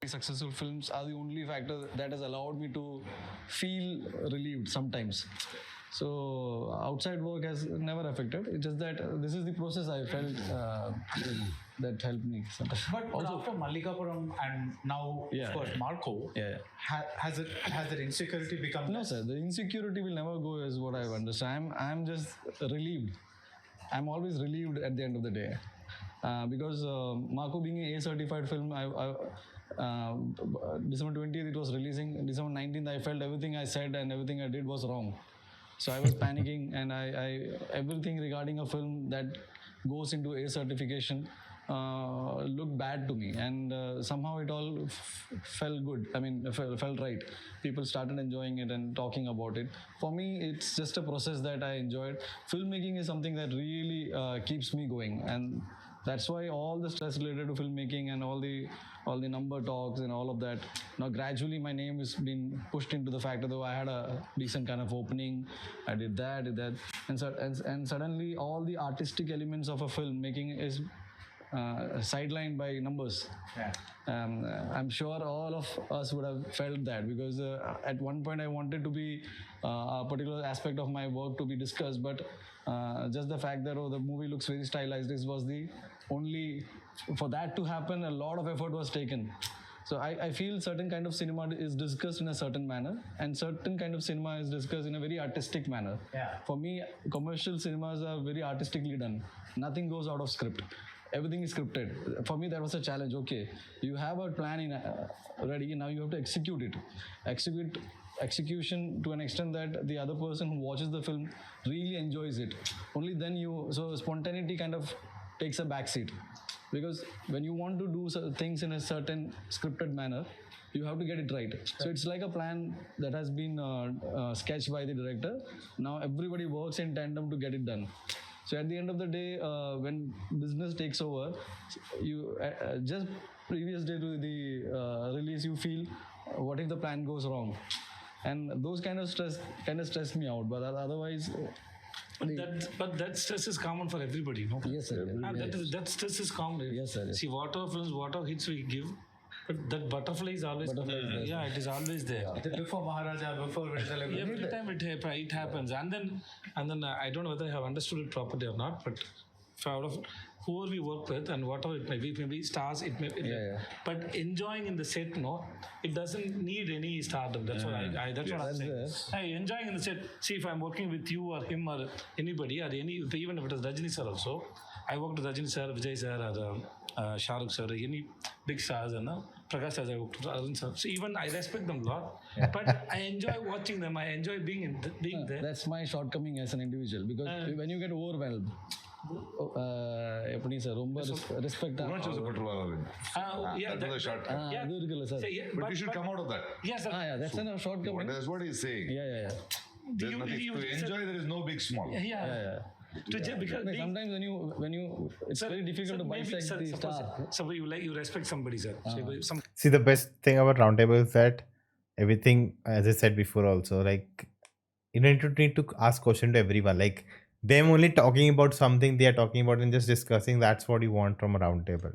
successful films are the only factor that has allowed me to feel relieved sometimes. So outside work has never affected. It's just that this is the process I felt that helped me sometimes. But after Mallikapuram and now, Yeah, of course, Marco, Yeah. has that insecurity become No, less? sir. The insecurity will never go, is what I understand. I'm just relieved. I'm always relieved at the end of the day, because Marco being an A certified film, December 20th it was releasing. December 19th, I felt everything I said and everything I did was wrong. So I was panicking, and I everything regarding a film that goes into A certification looked bad to me, and somehow it all felt good. I mean, felt right. People started enjoying it and talking about it. For me, it's just a process that I enjoyed. Filmmaking is something that really keeps me going, and that's why all the stress related to filmmaking and all the number talks and all of that. Now gradually my name is being pushed into the fact that I had a decent kind of opening. I did that, and suddenly all the artistic elements of a filmmaking is sidelined by numbers. Yeah. I'm sure all of us would have felt that, because at one point I wanted to be a particular aspect of my work to be discussed, but just the fact that the movie looks very stylized, this was the only, for that to happen a lot of effort was taken. So I feel certain kind of cinema is discussed in a certain manner, and certain kind of cinema is discussed in a very artistic manner. Yeah. For me, commercial cinemas are very artistically done. Nothing goes out of script. Everything is scripted. For me, that was a challenge. Okay, you have a plan in ready. Now you have to execute it. Execution to an extent that the other person who watches the film really enjoys it. Only then so spontaneity kind of takes a backseat. Because when you want to do things in a certain scripted manner, you have to get it right. So it's like a plan that has been sketched by the director. Now everybody works in tandem to get it done. So at the end of the day, when business takes over, you just previous day to the release, you feel, what if the plan goes wrong? And those kind of stress me out. But otherwise. But that stress is common for everybody, no? Yes, sir. That stress is common. Yes, sir. See, whatever films, whatever hits we give, but that butterfly is always there. Yeah, it is always there. Before Maharaja, before Vishal, Every time it happens, and then I don't know whether I have understood it properly or not, but out of whoever we work with and whatever it may be stars, it may. But enjoying in the set, no, it doesn't need any stardom. That's what that's what I'm saying. Enjoying in the set. See, if I'm working with you or him or anybody or even if it is Rajini sir also, I worked with Rajini sir, Vijay sir, or Shah Rukh sir, any big stars, and Prakash sir, I worked with Arun sir. So even I respect them a lot, but I enjoy watching them. I enjoy being there. That's my shortcoming as an individual, because when you get overwhelmed, எப்படி sir ரொம்ப respect Not just a butterfly. That was a shortcut. அது இருக்குல்ல sir. But you should come out of that. Yes, sir. That's a shortcoming. That's what he's saying. Yeah. There's nothing to enjoy. There is no big small. Yeah. Because sometimes when you it's very difficult to bisect the star. So you respect somebody, sir. See, the best thing about roundtable is that everything, as I said before also, like, you don't need to ask question to everyone. Like, them only talking about something they are talking about and just discussing, that's what you want from a roundtable.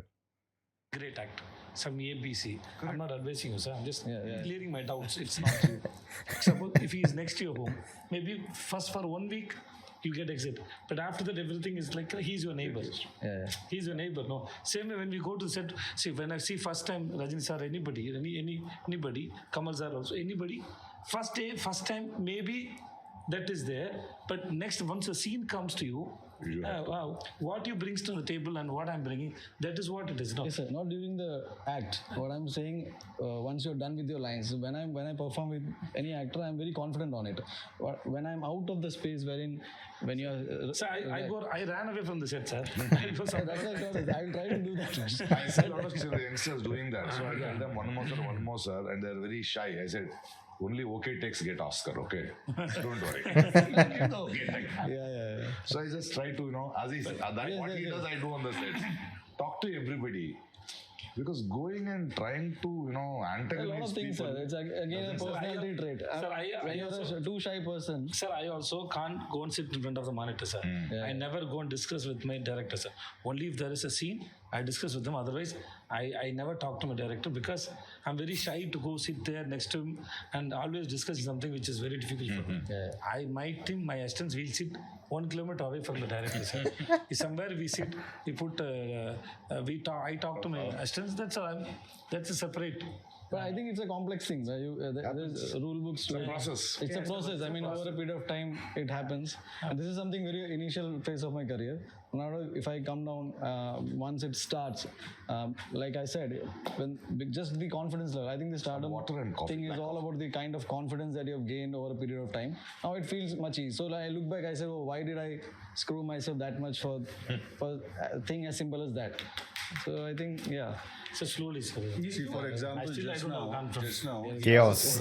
Great actor. Some ABC. I'm not advising you, sir. I'm just clearing my doubts. It's not you. Suppose if he is next to your home, maybe first for 1 week, you get exit. But after that, everything is like, he's your neighbor. He's your neighbor, no? Same way when we go to the set, see, when I see first time Rajini sir, anybody, Kamal sir also, anybody, first time, maybe that is there, but next, once a scene comes to you, what you brings to the table and what I'm bringing, that is what it is. No? Yes, sir. Not during the act. What I'm saying, once you're done with your lines, when I perform with any actor, I'm very confident on it. When I'm out of the space when you're... So I ran away from the set, sir. That's what I will try to do that. I see a lot of youngsters doing that. So I tell them one more, sir, and they're very shy. I said, only okay takes get Oscar, okay? Don't worry. Okay, Yeah. So I just try to, as he said, what he does, I do on the set. Talk to everybody. Because going and trying to, A lot of antagonize things, people. sir. It's again a personality trait. Sir, When you're a too shy person. Sir, I also can't go and sit in front of the monitor, sir. I never go and discuss with my director, sir. Only if there is a scene, I discuss with them. Otherwise, I never talk to my director because I'm very shy to go sit there next to him and always discuss something which is very difficult for me. My team, my assistants, will sit 1 kilometer away from the director, sir. Somewhere we sit, we put, I talk to my assistants. That's a separate. But I think it's a complex thing. There's rule books to it. Process. It's a process. I mean, over a period of time, it happens. And this is something very initial phase of my career. Now, if I come down, once it starts, like I said, just the confidence level. I think the stardom Water and coffee, thing is all about the kind of confidence that you have gained over a period of time. Now it feels much easier. So I look back, I say, oh, why did I screw myself that much for a thing as simple as that? So I think, yeah. So slowly, sir. See, for example, I don't know how I'm from. just now, Chaos.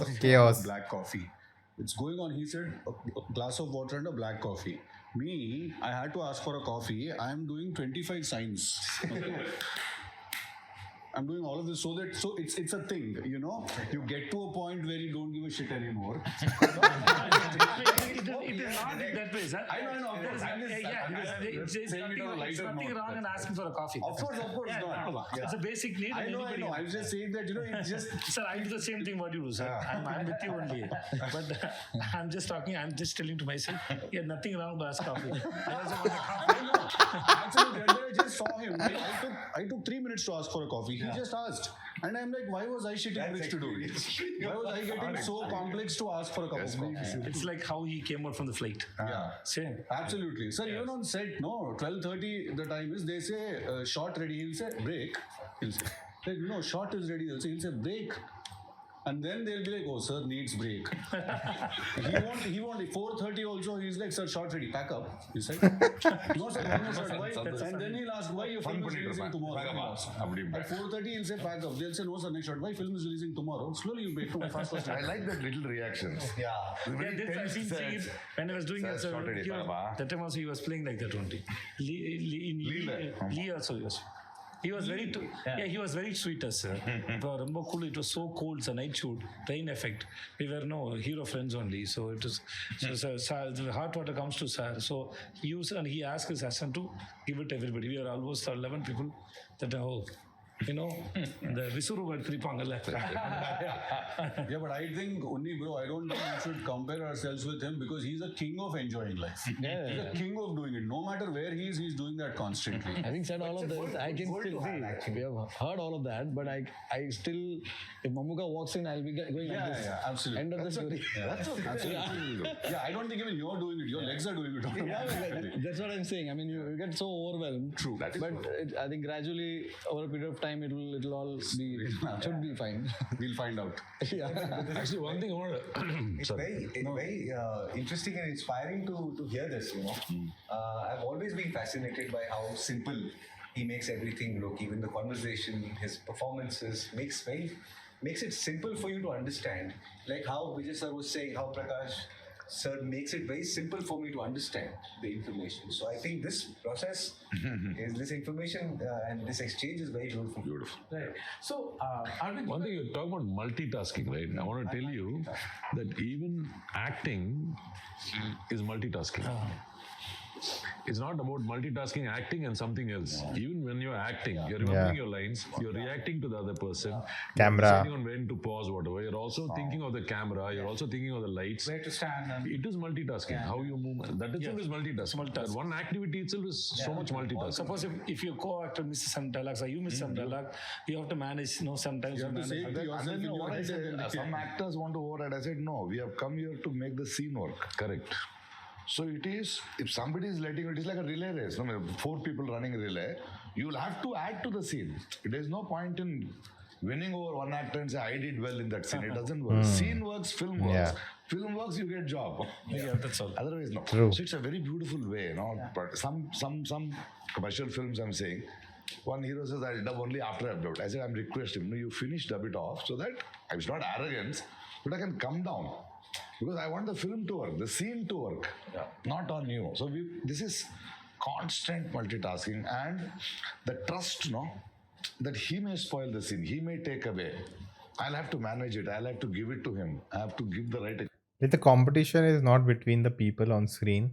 black coffee. It's going on. He said a glass of water and a black coffee. Me, I had to ask for a coffee. I'm doing 25 signs. I'm doing all of this so it's a thing, You get to a point where you don't give a shit anymore. It is not that way, sir. I know. Of course. There's nothing wrong in asking for a coffee. Of course not. It's a basic need. I know. I was just saying that, it's just. Sir, I do the same thing what you do, sir. I'm with you only. But I'm just telling to myself, nothing wrong to ask coffee. I also want a coffee. Actually, I just saw him. I took 3 minutes to ask for a coffee. He just asked. And I'm like, why was I shitting bricks to do it? Why was I getting so complex to ask for a cup of coffee? It's like how he came out from the flight. Yeah. Same. Absolutely. Sir, even on set, 12:30 the time is, they say shot ready, he'll say break. He'll say, no, shot is ready. He'll say break. And then they'll be like, oh, sir needs break. he won't. 4:30 also, he's like, sir, shot ready, pack up. He said, no, sir, why? And then he'll ask, why your film is releasing tomorrow? At 4:30, he'll say, pack up. They'll say, no, sir, next shot, why film is releasing tomorrow? Slowly you break. No, fast. I like that little reactions. I've been seeing it when I was doing it. That time also he was playing like that only. Lee also he was. He was he was very sweet, sir. It was so cold, sir. Night shoot, rain effect. We were no hero friends only. So it was. So the hot water comes to sir. So he asked his assistant to give it to everybody. We are almost 11 people. That the Visuru word kripangala. Yeah, but I think I don't think we should compare ourselves with him because he's a king of enjoying life. He's a king of doing it. No matter where he is, he's doing that constantly. Having said all of this, I can still see. We have heard all of that, but I still, if Mamuka walks in, I'll be going like this. Yeah, absolutely. End of the story. That's okay. Absolutely. Yeah, I don't think even you're doing it. Your legs are doing it. That's what I'm saying. I mean, you get so overwhelmed. True. But I think gradually, over a period of time, it'll all be should be fine. We'll find out. Actually, one thing I want to. It's very interesting and inspiring to hear this. I've always been fascinated by how simple he makes everything look. Even the conversation, his performances makes it simple for you to understand. Like how Vijay sir was saying, how Prakash sir makes it very simple for me to understand the information. So I think this process is this information and this exchange is very beautiful. Right. So, one thing you talk about multitasking, right? I want to tell you that even acting is multitasking. It's not about multitasking, acting and something else. Even when you're acting, you're remembering your lines, you're reacting to the other person, Camera. you're deciding on when to pause, whatever. You're also thinking of the camera, you're also thinking of the lights. Where to stand. And It is multitasking. How you move, that itself is multitasking. That one activity itself is so much multitasking. suppose if your co-actor misses some dialogues or you miss some dialogue, you have to manage. Sometimes You have to say And then what I said, some actors want to override. I said, no, we have come here to make the scene work. Correct. So it is, if somebody is letting it is like a relay race. 4 people running a relay, you'll have to add to the scene. There is no point in winning over one actor and say, I did well in that scene. It doesn't work. Scene works, film works. Yeah. Film works, you get job. Yeah, that's all. Otherwise, no. True. So it's a very beautiful way, But some commercial films, I'm saying, one hero says, I'll dub only after I've dubbed. I said, I'm requesting him, you finish dub it off so that it's not arrogance, but I can come down. Because I want the film to work, the scene to work, not on you. So this is constant multitasking and the trust, that he may spoil the scene, he may take away. I'll have to manage it. I'll have to give it to him. I have to give the right. Like the competition is not between the people on screen.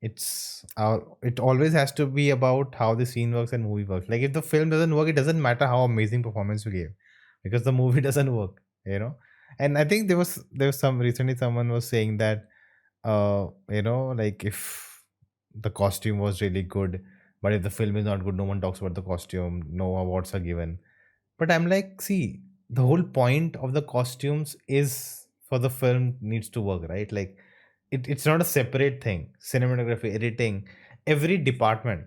It always has to be about how the scene works and movie works. Like if the film doesn't work, it doesn't matter how amazing performance you gave, because the movie doesn't work, you know. And I think there was some recently someone was saying that like if the costume was really good, but if the film is not good, no one talks about the costume, no awards are given. But I'm like, see, the whole point of the costumes is for the film needs to work, right? Like it's not a separate thing. Cinematography, editing, every department,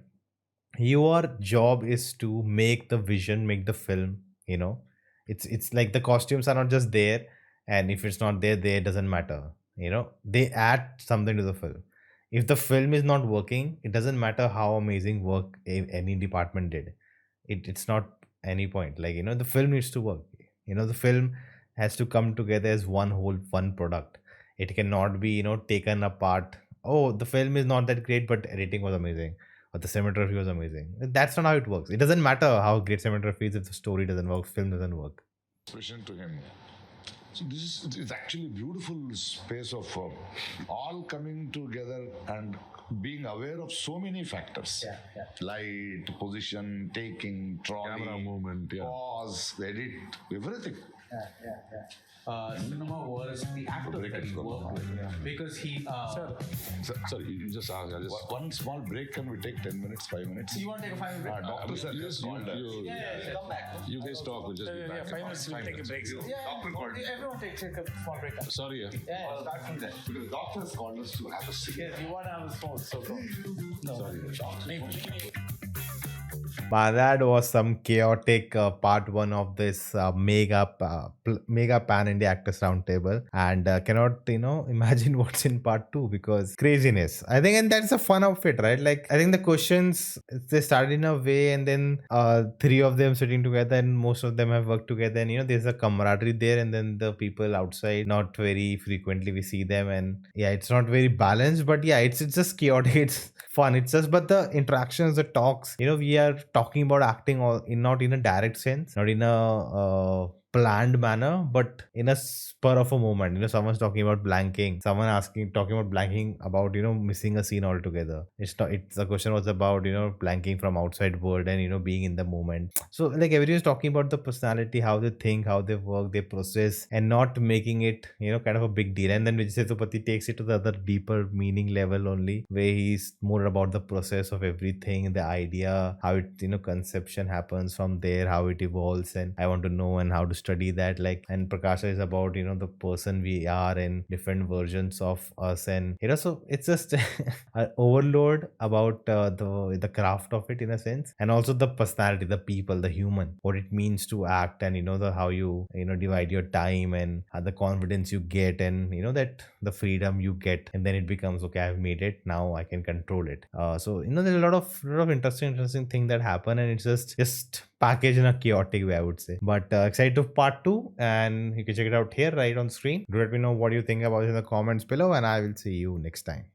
your job is to make the vision, make the film, you know. It's like the costumes are not just there, and if it's not there, there doesn't matter, you know. They add something to the film. If the film is not working, it doesn't matter how amazing work any department did. It's not any point, like, you know, the film needs to work. You know, the film has to come together as one whole, one product. It cannot be, you know, taken apart. Oh, the film is not that great, but editing was amazing, or the cinematography was amazing. That's not how it works. It doesn't matter how great cinematography is if the story doesn't work, film doesn't work. Expression to him. So this is it's actually a beautiful space of all coming together and being aware of so many factors. Light, position, taking, trolley, Camera movement, yeah. pause, edit, everything. Cinema was the actor that he worked with because he. Sorry, you just asked. I just. One small break, can we take 10 minutes, 5 minutes? You want to take a 5 minute break? Doctor said You, yes, called us. Come back. you guys talk. We'll just be back. 5 minutes, we'll take a break. Everyone take a small break. Sorry, yeah. Yeah, start from there. Because doctors called us to have a seat. Yes, you want to have a small, so go. That was some chaotic part one of this mega pan India actors roundtable, and cannot, you know, imagine what's in part two, because craziness, I think. And that's the fun of it, right? Like, I think the questions, they started in a way, and then three of them sitting together, and most of them have worked together, and, you know, there's a camaraderie there. And then the people outside, not very frequently we see them, and yeah, it's not very balanced, but yeah, it's just chaotic. It's fun. It's just, but the interactions, the talks, you know, we are talking about acting all in, not in a direct sense, not in a planned manner, but in a spur of a moment. You know, someone's talking about blanking, someone talking about blanking about, you know, missing a scene altogether. It's not, it's, the question was about, you know, blanking from outside world and, you know, being in the moment. So like everyone is talking about the personality, how they think, how they work, they process, and not making it, you know, kind of a big deal. And then Vijay Sethupathi takes it to the other deeper meaning level only, where he's more about the process of everything, the idea, how it, you know, conception happens from there, how it evolves, and I want to know and how to study that. Like, and Prakasha is about, you know, the person we are and different versions of us, and, you know, so it's just an overload about the craft of it, in a sense, and also the personality, the people, the human, what it means to act, and, you know, the how you know, divide your time, and the confidence you get, and, you know, that the freedom you get, and then it becomes, okay, I've made it, now I can control it. So, you know, there's a lot of interesting things that happen, and it's just packaged in a chaotic way, I would say. But excited to part two, and you can check it out here right on screen. Do let me know what you think about it in the comments below, and I will see you next time.